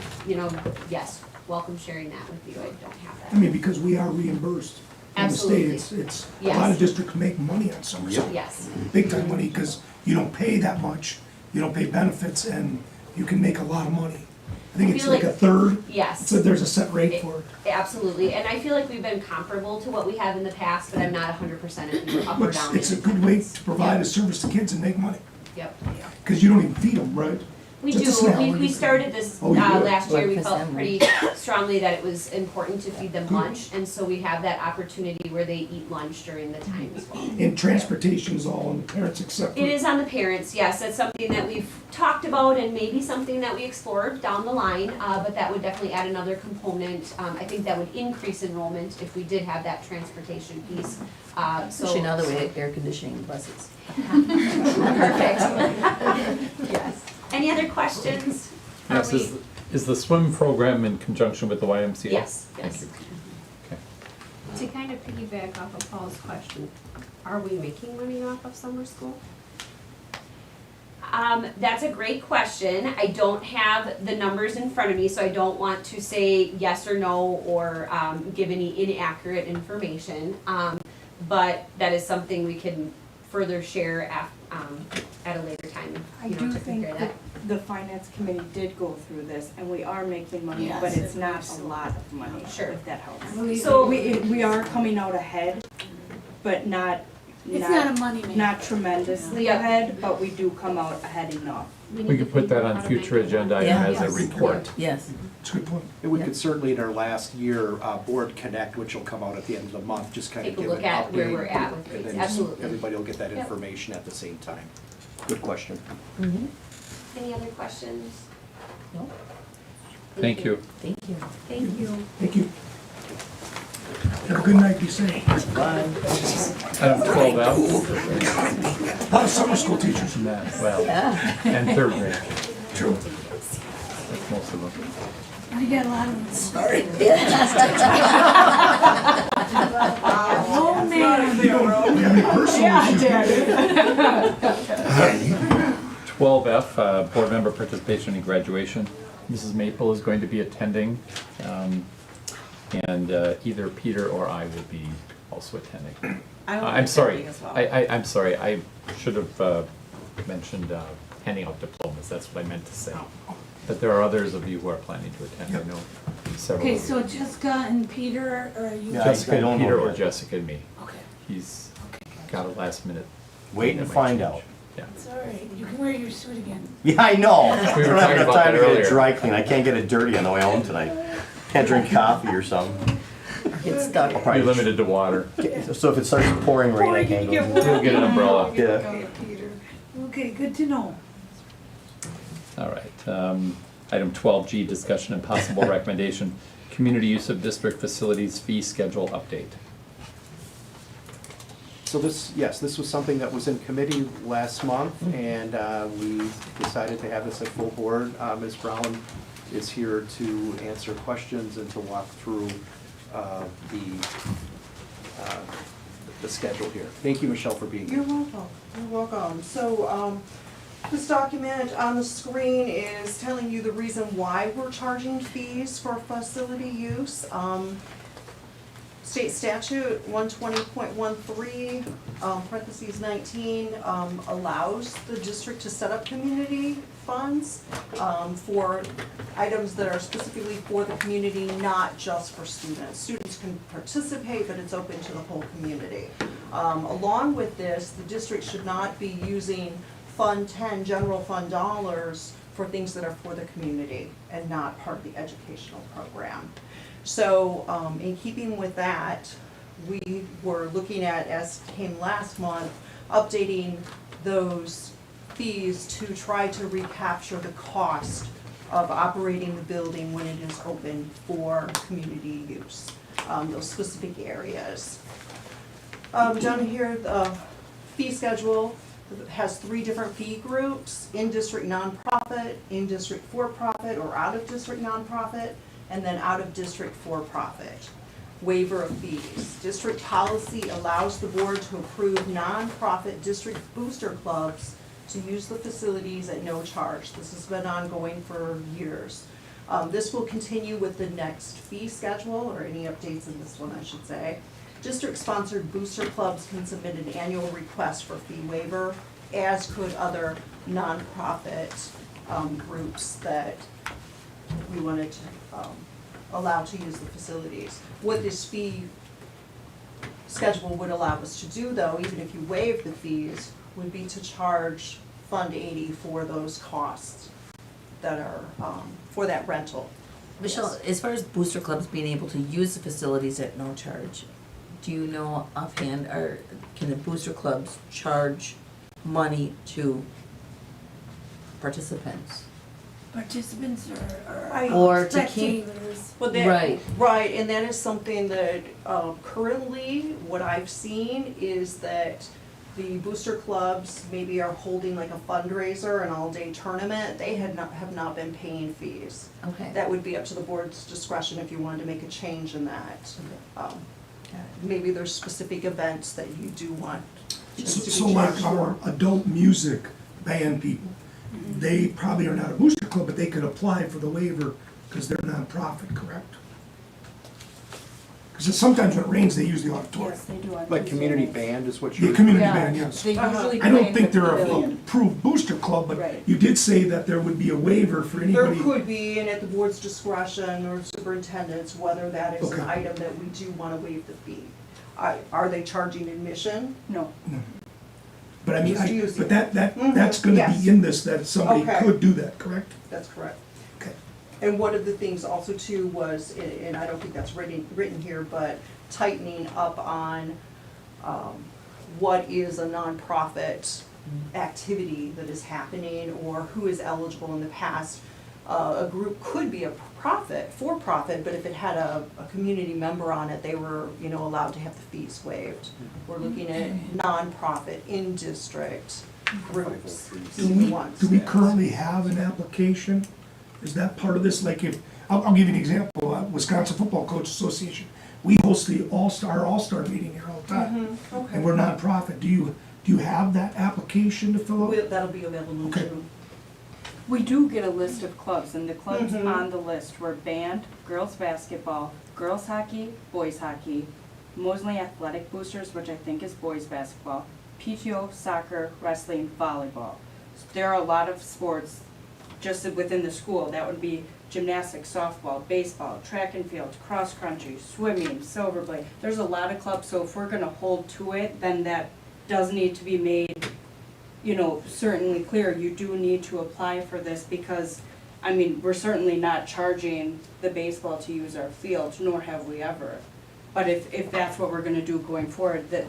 yes, welcome sharing that with you. I don't have that. I mean, because we are reimbursed from the state. It's a lot of districts make money on summer school. Yes. Big time money, because you don't pay that much, you don't pay benefits, and you can make a lot of money. I think it's like a third. Yes. So there's a set rate for it. Absolutely, and I feel like we've been comparable to what we have in the past, but I'm not 100% if we were up or down. It's a good way to provide a service to kids and make money. Yep. Because you don't even feed them, right? We Just a do. snack. We started this Oh, you did? last year. We felt pretty strongly that it was important to feed them lunch, and so we have that opportunity where they eat lunch during the time as well. And transportation is all on the parents except for. It is on the parents, yes. That's something that we've talked about and maybe something that we explore down the line, but that would definitely add another component. I think that would increase enrollment if we did have that transportation piece. Especially now that we have air conditioning in buses. Perfect. Yes. Any other questions? Yes, is the swim program in conjunction with the YMCA? Yes, Thank yes. you. Okay. To kind of piggyback off of Paul's question, are we making money off of summer school? That's a great question. I don't have the numbers in front of me, so I don't want to say yes or no or give any inaccurate information. But that is something we can further share at a later time. I do think that the finance committee did go through this, and we are making money, Yes. but it's not a lot of money, Sure. if that helps. So- We are coming out ahead, but not It's not a money maker. not tremendously Yeah. ahead, but we do come out ahead enough. We could put that on future agenda item Yeah. as a Yes. report. Yes. It's a good point. And we could certainly in our last year, Board Connect, which will come out at the end of the month, just kind of Take a give an look at where update, we're at with and things. then Absolutely. everybody will get that Yep. information at the same time. Good question. Any other questions? No. Thank you. Thank you. Thank you. Thank you. Have a good night, be safe. Item 12F. A lot of summer school teachers. Well, and third grade. True. That's most of them. I got a lot of them. Sorry. Oh, man. You don't have any personal issues. 12F, board member participation in graduation. Mrs. Maple is going to be attending, and either Peter or I will be also attending. I don't I'm like sorry, that as well. I'm sorry, I should have mentioned handing out diplomas, that's what I meant to say. But there are others of you who are planning to attend, I know several Okay, of you. so Jessica and Peter, or are you? Yeah, Jessica I and don't know Peter or yet. Jessica and me. Okay, He's okay, got a last minute. Wait and that might find change. out. Yeah. it's all right, you can wear your suit again. Yeah, I know. I We don't were have talking enough about time that to get earlier. it dry clean. I can't get it dirty on the way home tonight. Can't drink coffee or something. Get stuck. I'll Probably limited to water. So if it starts pouring rain, I can't go. You'll get an umbrella. Yeah. Okay, Peter. Okay, good to know. All right, item 12G, discussion and possible recommendation, community use of district facilities fee schedule update. So this, yes, this was something that was in committee last month, and we decided to have this at full board. Ms. Brown is here to answer questions and to walk through the schedule here. Thank you, Michelle, for being here. You're welcome, you're welcome. So, this document on the screen is telling you the reason why we're charging fees for facility use. State statute 120.13, parentheses 19, allows the district to set up community funds for items that are specifically for the community, not just for students. Students can participate, but it's open to the whole community. Along with this, the district should not be using Fund 10 general fund dollars for things that are for the community and not part of the educational program. So in keeping with that, we were looking at, as came last month, updating those fees to try to recapture the cost of operating the building when it is open for community use, those specific areas. Down here, the fee schedule has 3 different fee groups: in-district nonprofit, in-district for-profit or out-of-district nonprofit, and then out-of-district for-profit. Waiver of fees. District policy allows the board to approve nonprofit district booster clubs to use the facilities at no charge. This has been ongoing for years. This will continue with the next fee schedule, or any updates in this one, I should say. District-sponsored booster clubs can submit an annual request for fee waiver, as could other nonprofit groups that we wanted to allow to use the facilities. What this fee schedule would allow us to do, though, even if you waive the fees, would be to charge Fund 80 for those costs that are for that rental. Michelle, as far as booster clubs being able to use the facilities at no charge, do you know offhand, or can the booster clubs charge money to participants? Participants Or to keep, spectators. Well, that, Right. Right, and that is something that currently, what I've seen is that the booster clubs maybe are holding like a fundraiser, an all-day tournament. They have not been paying fees. okay. That would be up to the board's discretion if you wanted to make a change in that. Maybe there's specific events that you do want just to be So like charged our for. adult music band people, they probably are not a booster club, but they could apply for the waiver because they're nonprofit, correct? Because sometimes when it rains, they use the auditorium. Yes, they do. on Like community Tuesdays. band is what you're. The community Yeah, band, yes. they usually I play don't in think the they're a pavilion. approved booster club, but Right. you did say that there would be a waiver for There anybody. could be, and at the board's discretion or superintendent's, whether that is an Okay. item that we do want to waive the fee. Are they charging admission? No. But I mean, Just using but that's Mhm, gonna yes. be in this, that somebody Okay. could do that, correct? That's correct. Okay. And one of the things also too was, and I don't think that's written here, but tightening up on what is a nonprofit activity that is happening or who is eligible in the past. A group could be a for-profit, but if it had a community member on it, they were, allowed to have the fees waived. We're looking at nonprofit, in-district groups. Do we ones. currently have an application? Is that part of this? Like if, I'll give you an example, Wisconsin Football Coach Association. We host the All-Star meeting here all the time. Okay. And we're nonprofit. Do you have that application to fill out? That'll be available in Okay. June. We do get a list of clubs, and the clubs Mhm. on the list were band, girls basketball, girls hockey, boys hockey, Mosinee athletic boosters, which I think is boys basketball, PTO, soccer, wrestling, volleyball. There are a lot of sports just within the school. That would be gymnastics, softball, baseball, track and field, cross country, swimming, silverblade. There's a lot of clubs, so if we're gonna hold to it, then that does need to be made, you know, certainly clear. You do need to apply for this because, I mean, we're certainly not charging the baseball to use our field, nor have we ever. But if that's what we're gonna do going forward, that,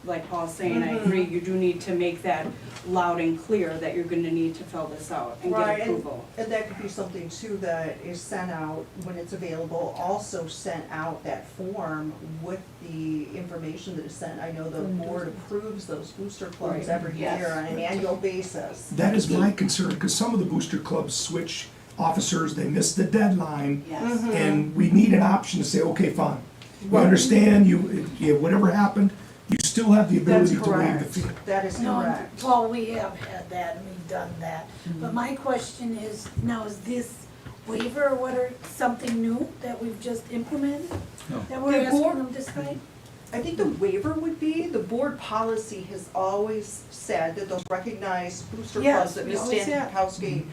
like Paul's saying, I agree, you do need to make that loud and clear that you're gonna need to fill this out and Right, get approval. And that could be something too that is sent out when it's available, also sent out that form with the information that is sent. I know the board approves those booster clubs Right. every Yes. year on an annual basis. That is my concern, because some of the booster clubs switch officers, they miss the deadline, Yes. and we need an option to say, okay, fine. We Right. understand whatever happened, you still have the That's ability to waive the correct. fee. That is No, correct. Paul, we have had that and we've done that. But my question is, now is this waiver or what are something new that we've just implemented? No. That we're The asking board- them to sign? I think the waiver would be, the board policy has always said that those recognized booster Yes, clubs that we Ms. always Stankowski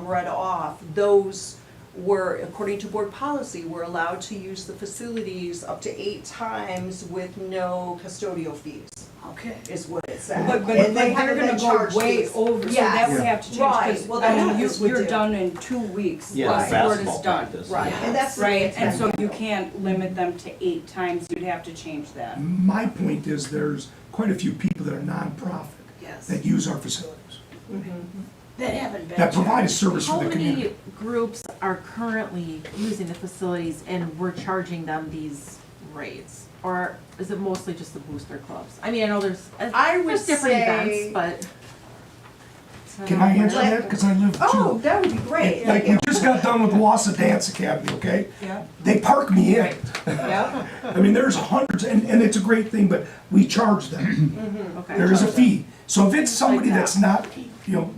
read off, those were, according to board policy, were allowed to use the facilities up to 8 times with no custodial fees, Okay. is what it said. But And they're they haven't gonna been go charged way fees. over, so Yes. that would have to change, Right. because, Well, I mean, that would you're do. done in 2 weeks, Yeah, the sport basketball is done. practice. Right, and that's. Right, and so you can't limit them to 8 times, you'd have to change that. My point is, there's quite a few people that are nonprofit Yes. that use our facilities, That haven't been. that provide a charged. service How for the community. many groups are currently using the facilities and we're charging them these rates? Or is it mostly just the booster clubs? I mean, I know there's would different say- events, but. Can I answer that? Because I live too. Oh, that would be great. Like, we just got done with Wausau Dance Academy, okay? Yeah. They park me in. Yeah, I mean, there's hundreds, and it's a great thing, but we charge them. okay. There is a fee. So if it's somebody Like that. that's not,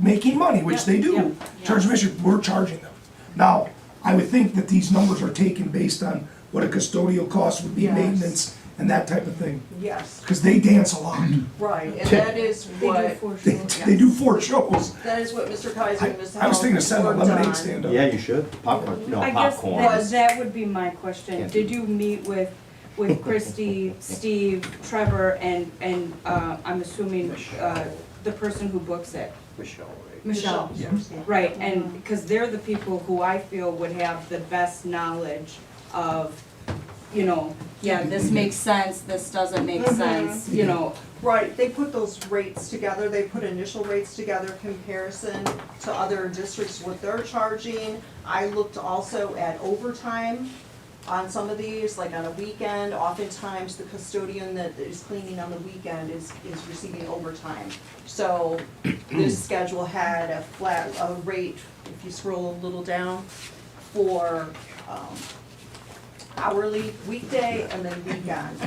making money, which they do, Yep, charge admission, we're charging them. Now, I would think that these numbers are taken based on what a custodial cost would be, Yes. maintenance, and that type of thing. Yes, Because they dance a lot. right, and that is They do what, for They, sure. they do 4 shows. that is what Mr. Kaiser and Ms. I was thinking of setting a Howell worked lemonade on. stand up. Yeah, you should, popcorn, I guess popcorn. that would be my question. Can't Did you meet with Christy, Steve, Trevor, and I'm assuming, the person who books it? Michelle. Right, and, because they're the people who I feel would have the best knowledge of, yeah, this makes sense, this doesn't make sense, Right, they put those rates together, they put initial rates together, comparison to other districts, what they're charging. I looked also at overtime on some of these, like on a weekend, oftentimes the custodian that is cleaning on the weekend is receiving overtime. So this schedule had a rate, if you scroll a little down, for, hourly, weekday, and then weekend.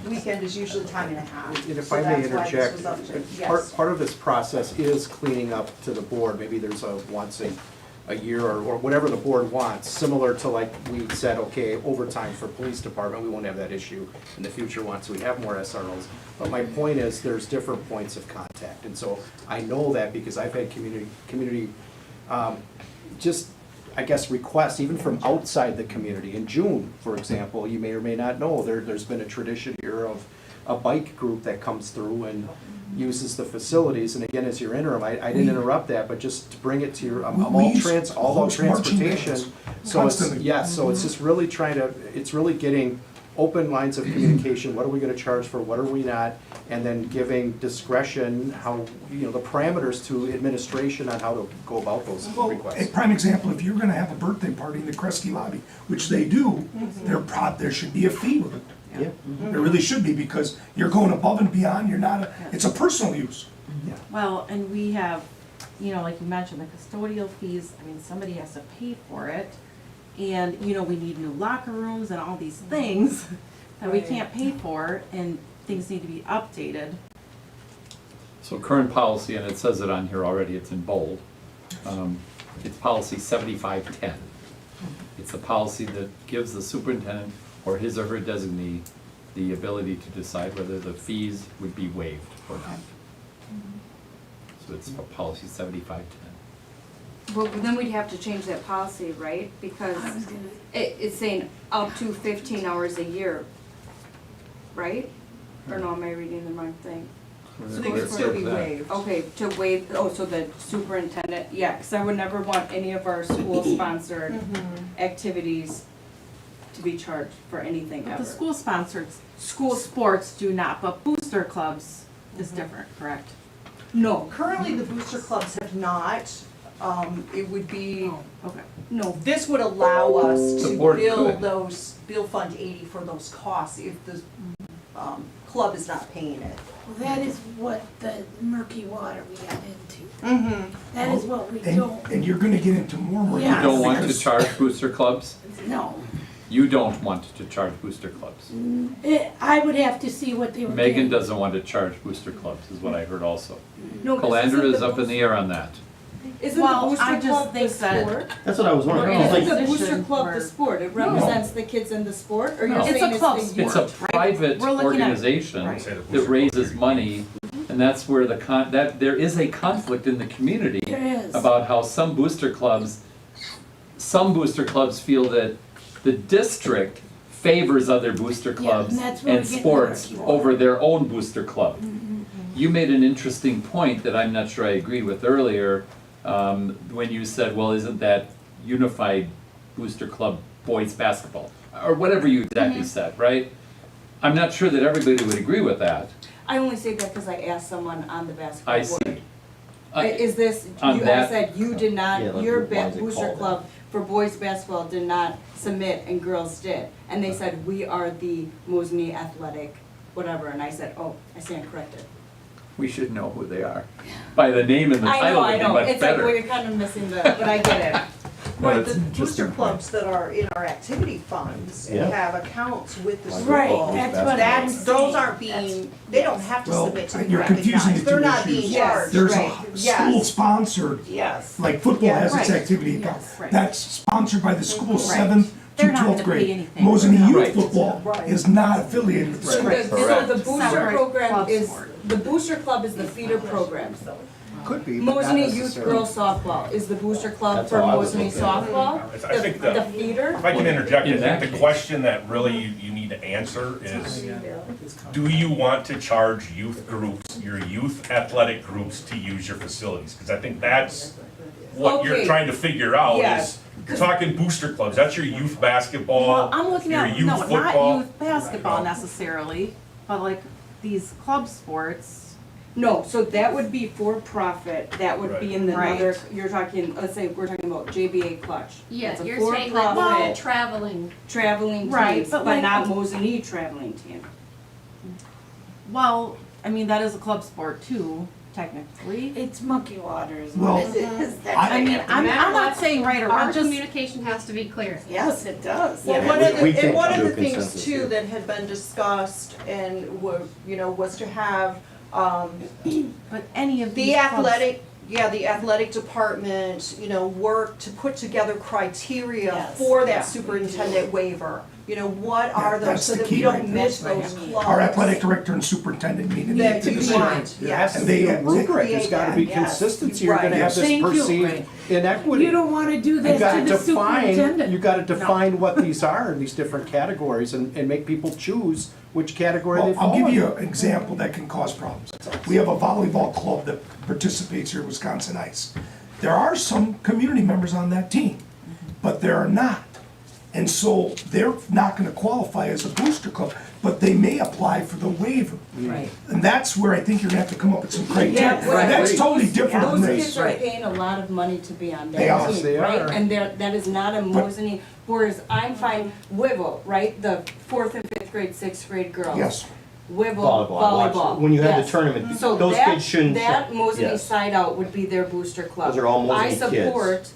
Weekend is usually time and a half. And if So I may that's why this interject, was up to- part, yes. part of this process is cleaning up to the board, maybe there's a once a year or whatever the board wants, similar to like we said, okay, overtime for police department, we won't have that issue in the future once we have more SROs. But my point is, there's different points of contact, and so I know that because I've had community, just, I guess, requests, even from outside the community. In June, for example, you may or may not know, there's been a tradition here of a bike group that comes through and uses the facilities, and again, as your interim, I didn't interrupt that, but just to bring it to your, I'm all We used all about host marching transportation. bands So it's, constantly. yes, so it's just really it's really getting open lines of communication, what are we gonna charge for, what are we not, and then giving discretion, how, the parameters to administration on how to go about those Well, a requests. prime example, if you're gonna have a birthday party in the Kresge lobby, which they do, there should be a fee with it. Yeah. There really should be, because you're going above and beyond, it's a personal use. Well, and we have, like you mentioned, the custodial fees, I mean, somebody has to pay for it. And, we need new locker rooms and all these things that we Right. can't pay for, and things need to be updated. So current policy, and it says it on here already, it's in bold, it's policy 7510. It's a policy that gives the superintendent or his or her designee the ability to decide whether the fees would be waived or not. So it's for policy 7510. Well, then we'd have to change that policy, right? Because it's saying up to 15 hours a year, right? Or no, am I reading the wrong thing? So they could still be waived. Okay, to waive, so the superintendent, yeah, because I would never want any of our school-sponsored activities to be charged for anything But ever. the school-sponsored school sports do not, but booster clubs is different, correct? No, Currently, the booster clubs have not. It would be, Okay. no, this would allow us The to board bill could. bill Fund 80 for those costs if the club is not paying it. Well, that is what the murky water we got into. Mm-hmm. That is what we And, don't, and you're gonna get into more and more. Yeah. You don't want to because- charge booster clubs? no. You don't want to charge booster clubs. I would have to see what they were Megan getting. doesn't want to charge booster clubs, is what I heard also. no. 'cause Calandra isn't is up in the air on that. Isn't Well, the booster I just club the think that- sport? That's what I was wondering. We're It's in like- Isn't the booster position club where- the sport? It represents the kids in the sport, or you're No. saying It's a it's club the sport. It's a Right. private We're looking at- organization right. that raises money, and that's where that there is a conflict in the community There is. about how some booster clubs feel that the district favors other booster clubs and that's where and we get sports murky. over their own booster club. You made an interesting point that I'm not sure I agreed with earlier, when you said, well, isn't that unified booster club boys basketball? Or whatever you exactly said, right? I'm not sure that everybody would agree with that. I only say that because I asked someone on the basketball I board. see. Is this, on I that- said you did not, Yeah, like your the ones they booster call club for boys basketball did not submit and girls did. And they said, we are the Mosinee Athletic, whatever, and I said, oh, I stand corrected. We should know who they are. By the name and the I title know, would be much it's like, well, better. you're kind of missing the, but I get it. No, Right, that's the an booster interesting point. clubs that are in our activity funds Yeah. have accounts with the school. Right, that's what I'm That's, saying. those aren't being, they don't have to Well, submit to the you're grant confusing accounts. the They're two not issues. being Yes, charged. There's right. a Yes. school-sponsored, Yes. like football has its Right. activity account. Yes. Right. That's sponsored by the school, Right. 7th to They're not 12th gonna grade. pay anything. Mosinee Youth Right. Football Right. is not affiliated with the school. Right. So Correct. the booster Separate program club is, sport. the booster club is the feeder program. Could be, but not Mosinee Youth necessarily. Girls Softball is the booster club That's for how I was Mosinee looking at it. Softball. I think The feeder. if I can interject, I In that think the case. question that really you need to answer is, do you want to charge youth groups, your youth athletic groups to use your facilities? Because I think that's what you're Okay. trying to figure out Yes. is, you're talking booster clubs, that's your youth basketball, Well, I'm looking your at, youth no, football. not youth basketball necessarily, but like these club sports. No, so that would be for profit, that would be in the Right. other, you're talking, let's say, we're talking about JBA Clutch. Yeah, It's a you're saying like, for-profit well, traveling. traveling Right, teams, but but like- not Mosinee traveling team. Well, I mean, that is a club sport too, technically. It's mucky water is Well, what it is. That's I mean, what I'm matter not what, saying right or Our wrong, just, communication has to be clear. Yes, it does. Well, Yeah, one of we the, can't and one of do the a things consensus too here. that had been discussed and were, was to have, but any of these the clubs. athletic, the athletic department, work to put together criteria Yes. for Yeah. that superintendent waiver. What are those, that's so the that key we don't right miss there. those clubs. Our athletic director and superintendent meeting. That to you decide. want, There has yes. to be a They- rubric, there's gotta be Yes. consistency, you're gonna Right. have this Thank you. perceived Right. inequity. You don't wanna do You that gotta to the superintendent. you gotta define what these are in these different categories and make people choose which category they Well, fall I'll in. give you an example that can cause problems. We have a volleyball club that participates here at Wisconsin Ice. There are some community members on that team, but there are not. And so they're not gonna qualify as a booster club, but they may apply for the waiver. Right. And that's where I think you're gonna have to come up with some criteria. Yeah, right. That's totally different Those than kids this. are paying a lot of money to be on They are. that Yes, team, they right? are. And that is not a Mosinee, whereas I'm fine, Wivel, right, the 4th and 5th grade, 6th grade girls. Yes. Wivel, Volleyball, I watched volleyball, it. When you had the yes. tournament, So those that, kids shouldn't. that Mosinee yes. side out would be their booster club. Those are all Mosinee I kids. support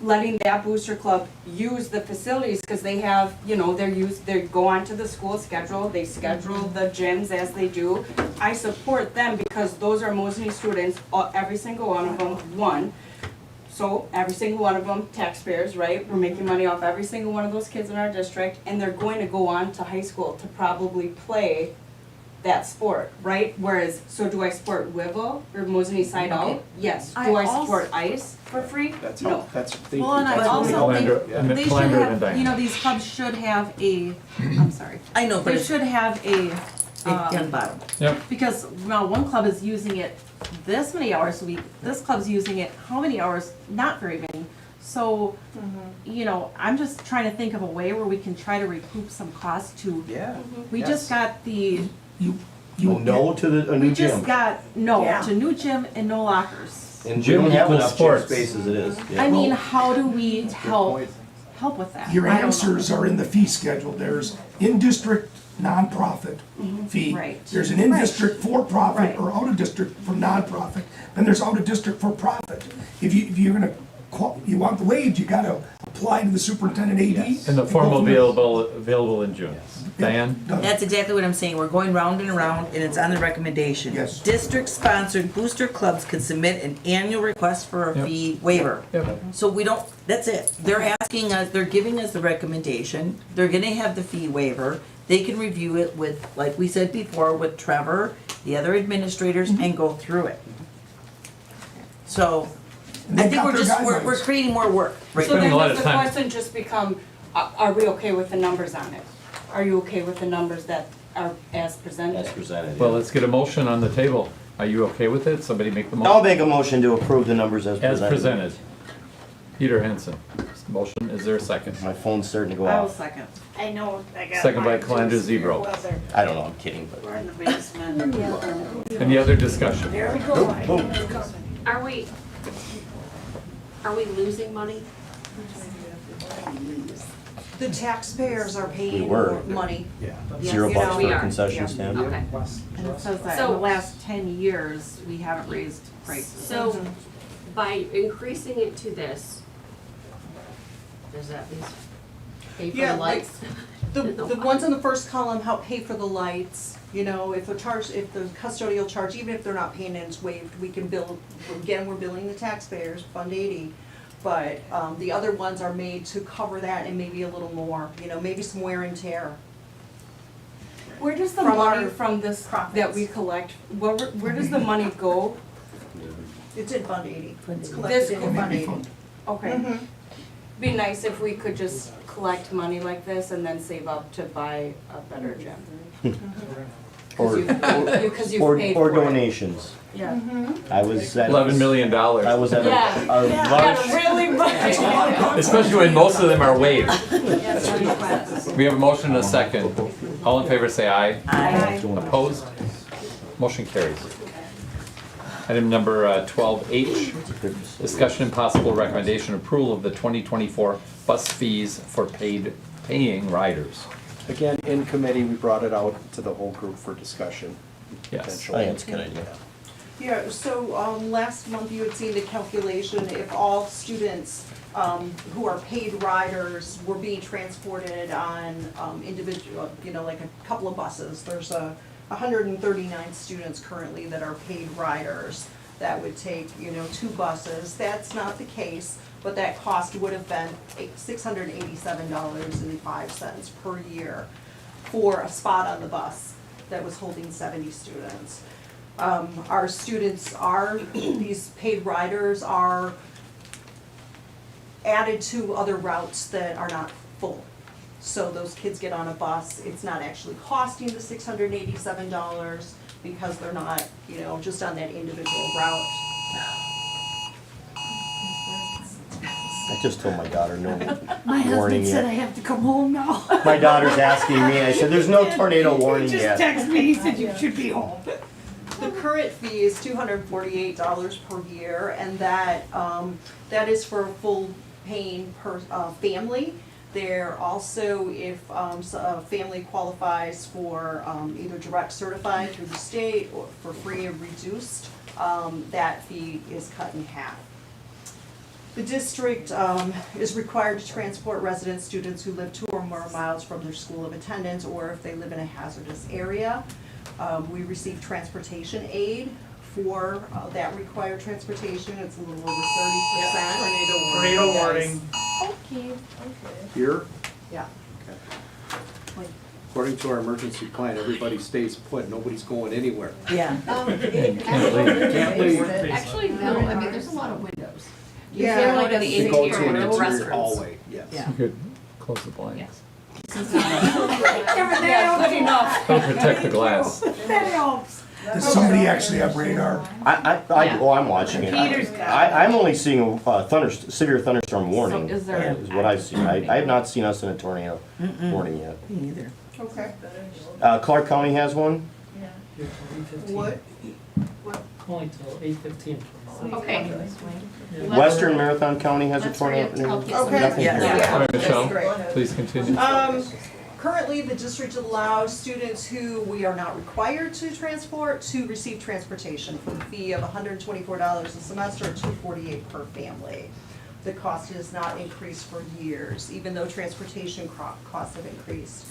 letting that booster club use the facilities, cause they have, they go onto the school schedule, they schedule the gyms as they do. I support them because those are Mosinee students, every single one of them, one. So every single one of them, taxpayers, right? We're making money off every single one of those kids in our district, and they're going to go on to high school to probably play that sport, right? Whereas, so do I support Wivel or Mosinee Side Okay. Out? Yes. I Do I also- support ice for free? That's No. how, that's, thank you. Well, and I That's what we also hope. think Calandra- they should Calandra and have, you know, Diane. these clubs should have a, I'm sorry. I know, but They it's should have a, on bottom. Yep. because, well, one club is using it this many hours a week, this club's using it how many hours? Not very many. So, you know, I'm just trying to think of a way where we can try to recoup some costs to, Yeah. we Yes. just got the, No to a we new just gym. got, no, Yeah. to new gym and no lockers. And we Gym don't have equals enough gym sports. space as it is. I Yeah. mean, how do we help point. with that? Your I don't know. answers are in the fee schedule. There's in-district nonprofit fee. Right. There's an in-district for-profit Right. or out-of-district for nonprofit. Then there's out-of-district for profit. If you're gonna, you want the wage, you gotta apply to the superintendent AD. And the form will be available in June. Diane? Done. That's exactly what I'm saying, we're going round and around, and it's on the recommendation. Yes. District-sponsored booster clubs can submit an annual request for a Yep. fee waiver. Yep. So we don't, that's it, they're asking us, they're giving us the recommendation, they're gonna have the fee waiver, they can review it with, like we said before, with Trevor, the other administrators, and go through it. So, And I they've think got we're their just, we're guidelines. creating more work right So now. then a lot does of the time. question just become, are we okay with the numbers on it? Are you okay with the numbers that are as presented? As presented. Well, yeah. let's get a motion on the table. Are you okay with it? Somebody make the I'll motion. make a motion to approve the numbers as As presented. presented. Peter Henson. Motion, is there a second? My phone's starting to go I will off. second. I know, I got Second by mine too. Calandra Zebro. Well, they're- I don't know, I'm kidding, but. We're in the basement. Any other discussion? There we go. Are we losing money? The taxpayers are We paying were. more money. Yeah. Yes, $0 you know, we for are. concession Yeah. stand. Okay. And it says that in So- the last 10 years, we haven't raised prices. So by increasing it to this, does that at least pay for Yeah, the like, lights? The ones in the first column help pay for the lights, you know, if the custodial charge, even if they're not paying and it's waived, we can bill, again, we're billing the taxpayers, Fund 80. But, the other ones are made to cover that and maybe a little more, you know, maybe some wear and tear. Where does the From money our from this that profits. we collect, where does the money go? It's in Fund 80. It's This collected in Fund Community 80. fund. Okay. Mhm. Be nice if we could just collect money like this and then save up to buy a better gym. Or, Because you've paid or for it. donations. Yeah. I was at. $11 million. I was at Yeah. a large, Really, but. Especially when most of them are waived. We have a motion and a second. All in favor say aye. Aye. Opposed? Motion carries. Item number 12H, discussion and possible recommendation approval of the 2024 bus fees for paying riders. Again, in committee, we brought it out to the whole group for discussion. Yes. potentially. I think it's a good idea. Yeah, so, last month you had seen the calculation, if all students, who are paid riders were being transported on, individual, you know, like a couple of buses, there's 139 students currently that are paid riders. That would take, you know, 2 buses, that's not the case, but that cost would have been $687.05 per year for a spot on the bus that was holding 70 students. Our students are, these paid riders are added to other routes that are not full. So those kids get on a bus, it's not actually costing the $687 because they're not, you know, just on that individual route. I just told my daughter no My warning husband said I yet. have to come home now. My daughter's asking me, I said, there's no tornado warning Just yet. text me, he said you should be home. The current fee is $248 per year, and that, that is for a full paying family. There also, if a family qualifies for either direct certified through the state or for free or reduced, that fee is cut in half. The district is required to transport resident students who live 2 or more miles from their school of attendance or if they live in a hazardous area. We receive transportation aid for that required transportation. It's a little over 30%. Tornado warning. Okay. Here, Yeah. according to our emergency plan, everybody stays put, nobody's going anywhere. Yeah. Can't leave. Actually, no, I mean, there's a lot of windows. Yeah. They're like in the You go to an interior, interior restrooms. hallway, yes. Yeah. You could close the blinds. Good enough. Don't protect the glass. That helps. Does somebody actually have radar? I'm watching it. Peter's got it. I'm only seeing a severe thunderstorm warning, is there- is what I've seen. I have not seen us in a tornado warning yet. Me neither. Okay. Clark County has one? What? Only till 8:15. Okay. Western Marathon County has a Let's hurry tornado. up to help get some Okay. messages Yes. out. All right, That's Michelle, great. please continue. Currently, the district allows students who we are not required to transport to receive transportation for a fee of $124 a semester or $248 per family. The cost has not increased for years, even though transportation costs have increased.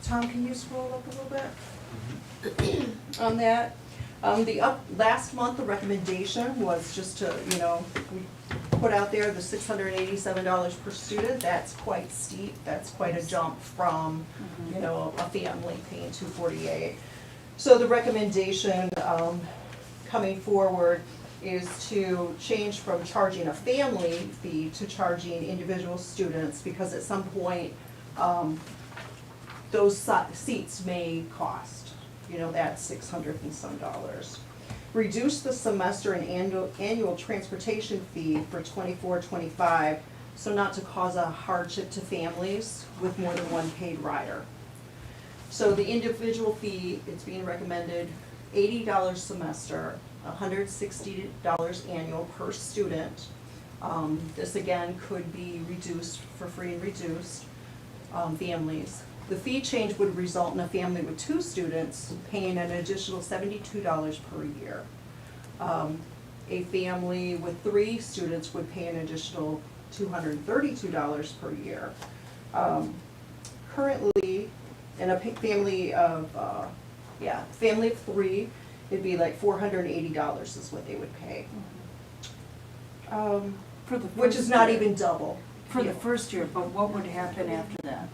Tom, can you scroll up a little bit? On that, last month, the recommendation was just to, we put out there the $687 per student. That's quite steep. That's quite a jump from, a family paying $248. So the recommendation, coming forward is to change from charging a family fee to charging individual students, because at some point, those seats may cost, that $600 and some dollars. Reduce the semester and annual transportation fee for 24-25, so not to cause a hardship to families with more than one paid rider. So the individual fee, it's being recommended $80 semester, $160 annual per student. This again could be reduced for free and reduced families. The fee change would result in a family with 2 students paying an additional $72 per year. A family with 3 students would pay an additional $232 per year. Currently, in a family of 3, it'd be like $480 is what they would pay. For the Which is first not year. even double. For the first year, but what would happen after that?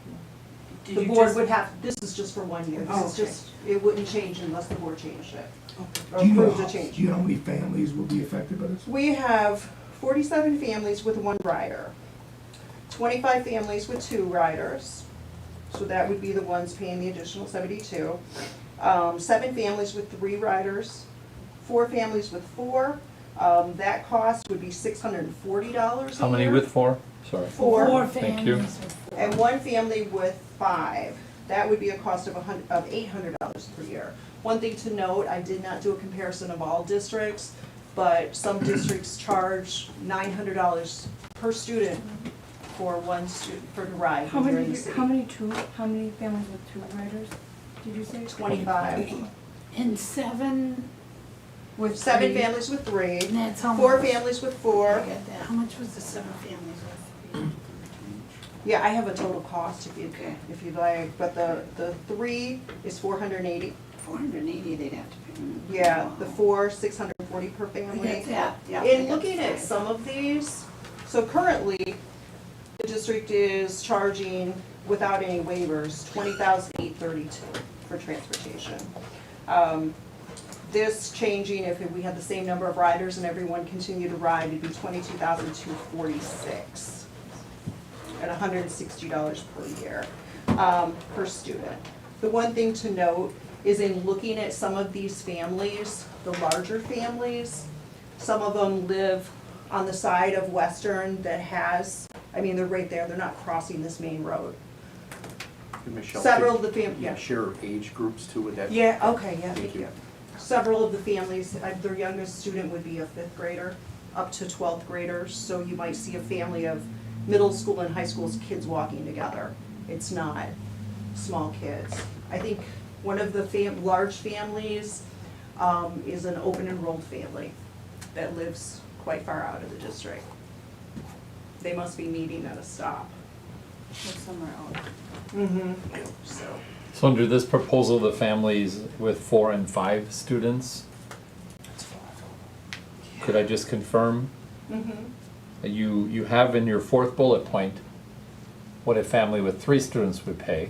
Did The you board just- would have, this is just for 1 year. Oh, This is okay. just, it wouldn't change unless the board changed it. Or Do you know, approved a do change. you know how many families will be affected by this? We have 47 families with 1 rider, 25 families with 2 riders, so that would be the ones paying the additional 72. 7 families with 3 riders, 4 families with 4. That cost would be $640 How a many year. with 4? Sorry. 4. Thank you. And 1 family with 5. That would be a cost of $800 per year. One thing to note, I did not do a comparison of all districts, but some districts charge $900 per student for one student, for the ride How when you're many, in the city. how many families with 2 riders, did you say? 25. And 7, With 7 families with 3, and that's how 4 much? families with I 4. get that. How much was the 7 families with? Yeah, I have a total cost if you'd like, but the 3 is $480. 480 they'd have to pay. Yeah, the 4, $640 per family. I get that, yeah. In looking at some of these, so currently, the district is charging, without any waivers, $20,832 for transportation. This changing, if we had the same number of riders and everyone continued to ride, it'd be $22,246 at $160 per year, per student. The one thing to note is in looking at some of these families, the larger families, some of them live on the side of Western that has, they're right there, they're not crossing this main road. Michelle, Several could of the you share age groups too with that? Yeah, okay, yeah, Thank you. Several of the families, their youngest student would be a 5th grader, up to 12th graders, so you might see a family of middle school and high school's kids walking together. It's not small kids. I think one of the large families is an open enrolled family that lives quite far out of the district. They must be meeting at a stop. Or somewhere else. So. So under this proposal, the families with 4 and 5 students could I just confirm? Mm-hmm. You have in your fourth bullet point, what a family with 3 students would pay.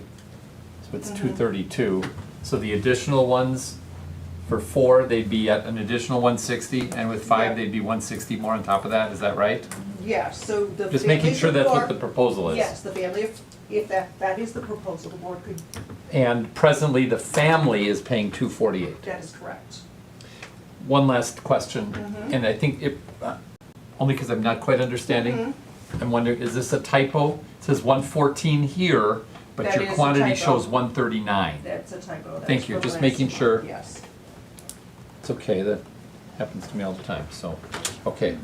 So it's 232. So the additional ones, for 4, they'd be at an additional 160, and with 5, Yeah. they'd be 160 more on top of that, is that right? Yeah, so the. Just making families sure of that's what four- the proposal is. Yes, the family, if that is the proposal, the board could, And presently, the family is paying 248. that is correct. One last question, and I think it, only because I'm not quite understanding. I'm wondering, is this a typo? It says 114 here, but That your is a quantity typo. shows 139. That's a typo. That's Thank you, from just last making month, sure. Yes. It's okay, that happens to me all the time, so, okay.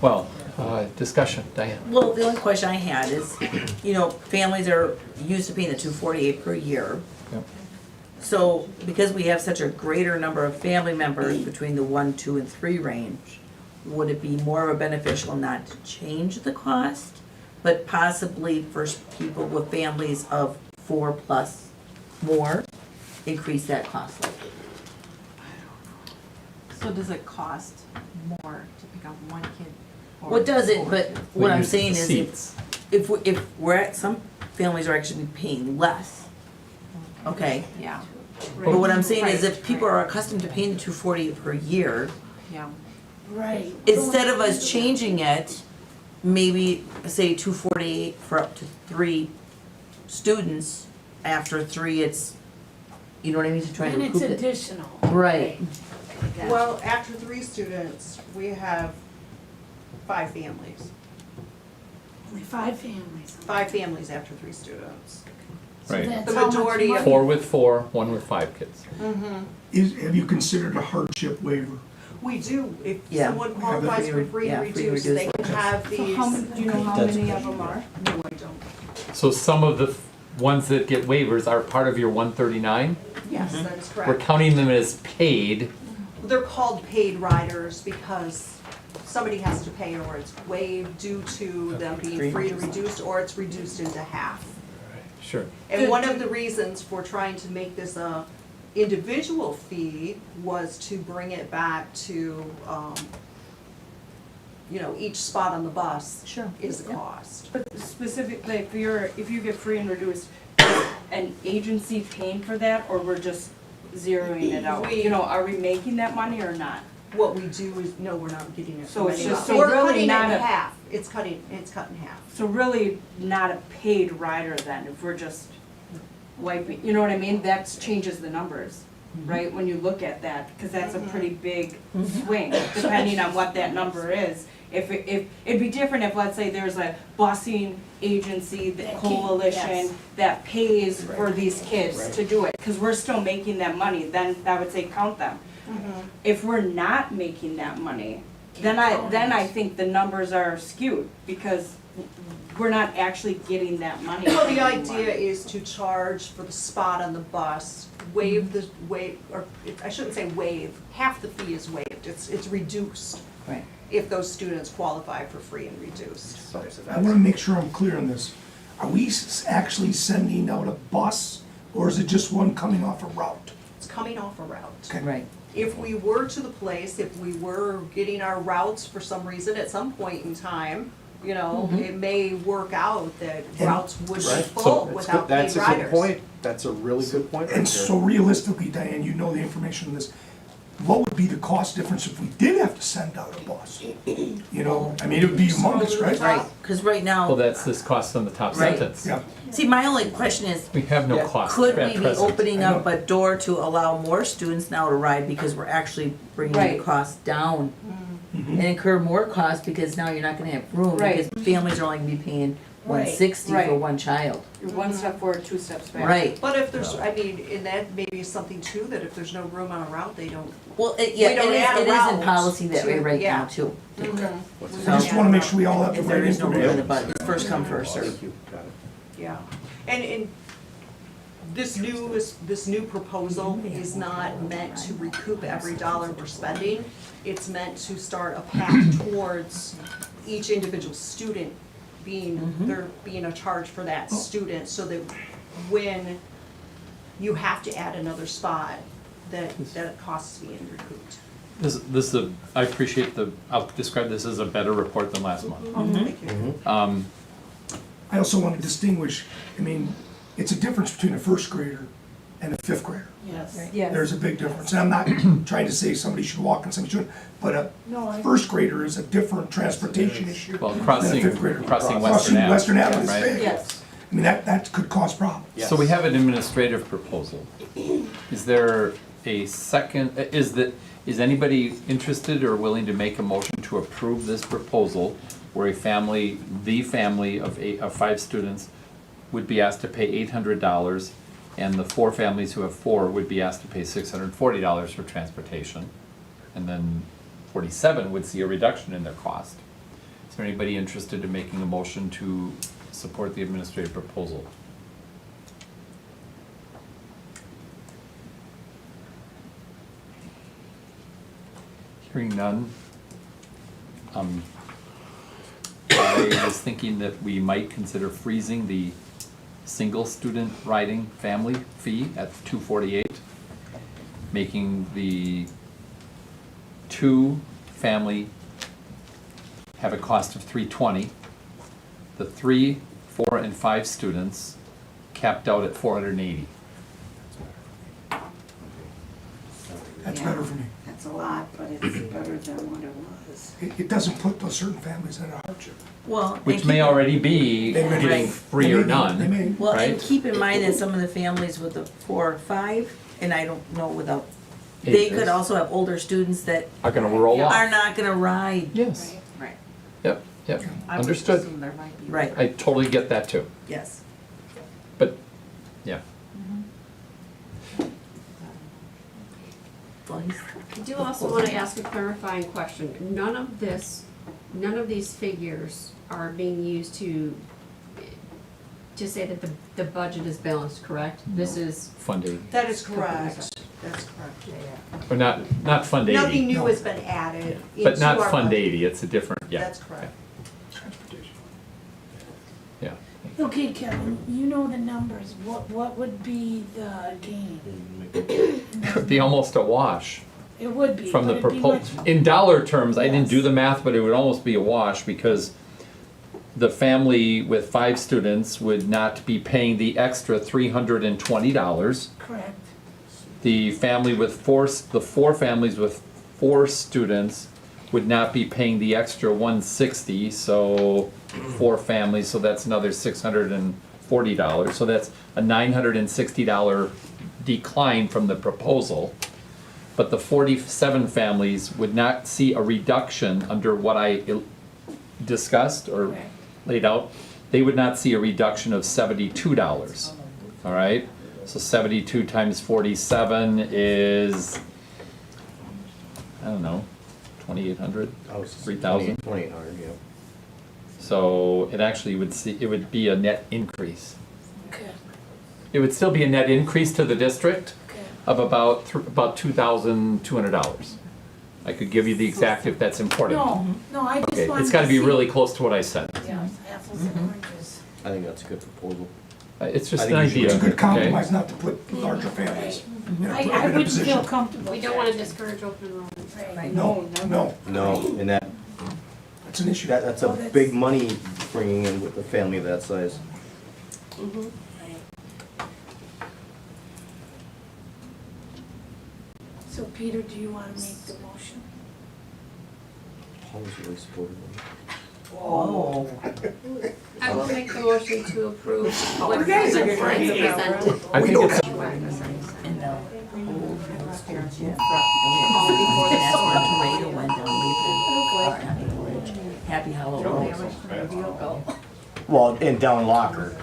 Well, discussion, Diane. Well, the only question I had is, you know, families are used to paying the 248 per year. Yep. So because we have such a greater number of family members between the 1, 2, and 3 range, would it be more of a beneficial not to change the cost, but possibly for people with families of 4 plus more, increase that cost slightly? So does it cost more to pick up one kid? or What does it, 4? but We what I'm use saying the is seats. if we're at, some families are actually paying less, okay? Yeah, But what I'm saying is Right, if people are accustomed to paying the 240 per year, yeah. Right. instead of us changing it, maybe say 248 for up to 3 students, after 3 it's, you know what I mean, to try to And it's recoup it. additional. Right. Well, after 3 students, we have 5 families. Only 5 families. 5 families after 3 students. So Right. that's The how much majority of- money- 4 with 4, 1 with 5 kids. Have you considered a hardship waiver? We do, if Yeah. someone qualifies for free and Yeah, free and reduced, they reduced. can have So these. how many, do you know how That's many good. of them are? No, I don't. So some of the ones that get waivers are part of your 139? Yes, that is We're correct. counting them as paid. They're called paid riders because somebody has to pay or it's waived due to them being free to reduced or it's reduced into half. Sure. And one of the reasons for trying to make this a individual fee was to bring it back to, each spot on the bus Sure. is a cost. But specifically, if you get free and reduced, is an agency paying for that, or we're just zeroing it out? We- You know, are we making that money or not? What we do is, no, we're not getting it So from it's anyone. just- so We're really cutting it not in a- half. It's cut in half. So really not a paid rider then, if we're just wiping, you know what I mean? That changes the numbers, right? When you look at that, because that's a pretty big swing, depending on what that number is. If it'd be different if, let's say, there's a busing agency, the coalition yes. that pays for these kids to do it, because we're still making that money, then I would say count them. If we're not making that money, then I think the numbers are skewed, because we're not actually getting that money. Well, the anymore. idea is to charge for the spot on the bus, I shouldn't say waive, half the fee is waived, it's reduced. Right. If those students qualify for free and reduced. I want to make sure I'm clear on this. Are we actually sending out a bus, or is it just one coming off a route? It's coming off a route. Okay. Right. If we were to the place, if we were getting our routes for some reason at some point in time, it may work out that routes would be Right, full so without paid that's a riders. good point, that's a really good point right And there. so realistically, Diane, you know the information on this. What would be the cost difference if we did have to send out a bus? You know, I mean, it would be humongous, right? Right, because right now. Well, that's this cost on the top Right. sentence. Yeah. See, my only question is, We have no cost could at we be present. opening up a door to allow more students now to ride because we're actually bringing the Right. cost down? And incur more cost because now you're not gonna have room, Right. because families are only gonna be paying Right. 160 for Right. one child. You're one step forward, 2 steps back. Right, But if there's, and that may be something too, that if there's no room on a route, they don't. well, We don't add a it is in route policy that way to- right yeah. now too. I just want to make sure we all have the If right there is no room in the information. bus, it's first come, first served. Thank you, got it. Yeah, and this new proposal is not meant to recoup every dollar we're spending. It's meant to start a path towards each individual student there being a charge for that student, so that when you have to add another spot, that cost is being recouped. This is a, I appreciate I'll describe this as a better report than last month. Thank you. I also want to distinguish, I mean, it's a difference between a first grader and a fifth grader. Yes. There's a big difference. And I'm not trying to say somebody should walk and somebody shouldn't, but No, a I- first grader is a different transportation issue Well, than a crossing fifth grader. Western Ave. Western Ave is Right. big. Yes. I mean, that could cause problems. So we have an administrative proposal. Is there a second, is anybody interested or willing to make a motion to approve this proposal where the family of 5 students would be asked to pay $800 and the 4 families who have 4 would be asked to pay $640 for transportation? And then 47 would see a reduction in their cost. Is there anybody interested in making a motion to support the administrative proposal? Hearing none. I was thinking that we might consider freezing the single student riding family fee at $248, making the 2 family have a cost of $320. The 3, 4, and 5 students capped out at $480. That's better for me. That's a lot, but it's better than what it was. It doesn't put those certain families in a hardship. Well, Which may already be They may- getting free or They may. none, well, and right? keep in mind that some of the families with the 4 or 5, and I don't know without, they Ages. could also have older students that Are gonna roll off. are not gonna ride. Yes, Right. yep, I would understood. assume there might be. Right, I totally get that too, yes. but, yeah. Well, he's- I do also want to ask a clarifying question. None of these figures are being used to say that the budget is balanced, correct? This is, Fund 80, That is correct. That's correct, yeah. or not Fund 80. Nothing new has been added into But not our Fund budget. 80, it's a different, yeah. That's correct. Transportation. Yeah. Okay, Kevin, you know the numbers. What would be the gain? It'd be almost a wash It would be, from but the it'd be proposal. much. In dollar terms, I didn't do Yes. the math, but it would almost be a wash because the family with 5 students would not be paying the extra $320. Correct. The family with 4 families with 4 students would not be paying the extra $160, so 4 families, so that's another $640. So that's a $960 decline from the proposal. But the 47 families would not see a reduction under what I discussed or laid out. They would not see a reduction of $72, all right? So 72 times 47 is, I don't know, 2,800, 3,000? 2,800, yeah. So it actually would be a net increase. Okay, It would still be a net increase to the district okay. of about $2,200. I could give you the exact if that's important. No, I just Okay, wanted it's gotta to be see- really close to what I said. Yeah, apples and oranges. I think that's a good proposal. It's just I an think you should- idea, It's a good okay? compromise not to put larger families in a I prohibitive wouldn't feel position. comfortable. we don't want to discourage open enrollment. Right. No, no, No, and that's an issue. that's a Oh, that's- big money bringing in with a family that size. So Peter, do you wanna make the motion? Paul's really supportive of it. Oh. I will make the motion to approve what You guys are you're trying to great. present. I think it's, And the old experience, yeah. All before the storm tornado went down, Happy Hollow Road. Well, and down Locker.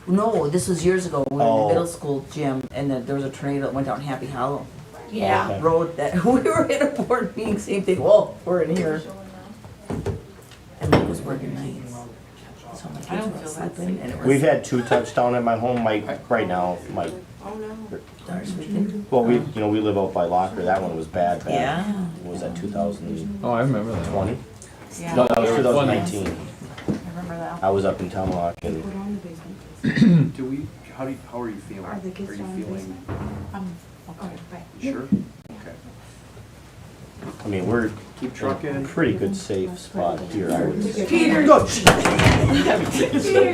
No, this was years ago, we were in Oh. the middle school gym, and then there was a tornado that went down Happy Hollow. Yeah. Road that, we were in a board meeting, same thing, whoa, we're in here. And Mike was working nights. So my kids were sleeping, and it was. We've had 2 touchdown at my home, right now, Oh, no. Darn sweet. well, we live out by Locker, that one was bad. Yeah. What was that, 2020? oh, I remember that. Yeah. No, that was There was one. 2019. I remember that. I was up in Tomahawk and Do we, how are you feeling? Are the kids Are you down in the feeling basement? Sure. Okay. I mean, we're Keep trucking. in a pretty good safe spot here, I would say. Peter. Go. Peter's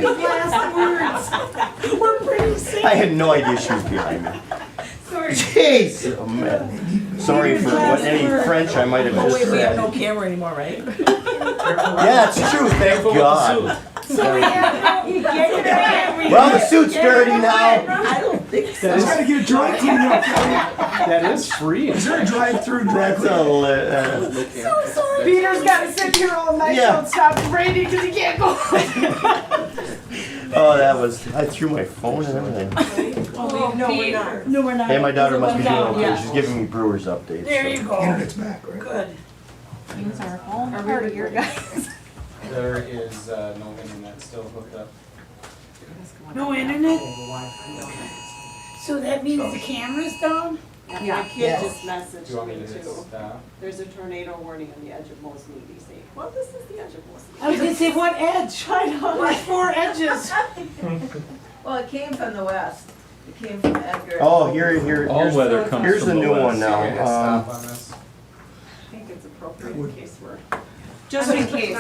last words. We're pretty safe. I had no idea she was behind me. Sorry. Jeez, oh, man. Sorry for what any French I might have Oh, just wait, we have said. no camera anymore, right? Yeah, it's true, thank God. So we have no, you get it. Well, the suit's dirty now. I don't think so. He's gotta get a dry cleaning up. That is free. Is there a drive-through dry That's cleaning? a, So sorry. Peter's gotta sit here all night, Yeah. don't stop raining because he can't go. oh, that was, I threw my phone and everything. Oh, no, we're not. No, we're not. Hey, my daughter must be doing down, okay, yeah. she's giving me Brewers updates. There so. you go. Internet's back, right? Good. Things are falling apart here, guys. There is no internet still hooked up. No internet? So that means the camera's down? My kid just messaged Do you want me me to hit too. stop? There's a tornado warning on the edge of Mosinee, they say. Well, this is the edge of Mosinee. I was gonna say, what edge? I know, there's 4 edges. Well, it came from the west. It came from Edgar. Oh, here's All weather comes here's from the new west. one now. Stop on this. I think it's appropriate in case we're. Just in case.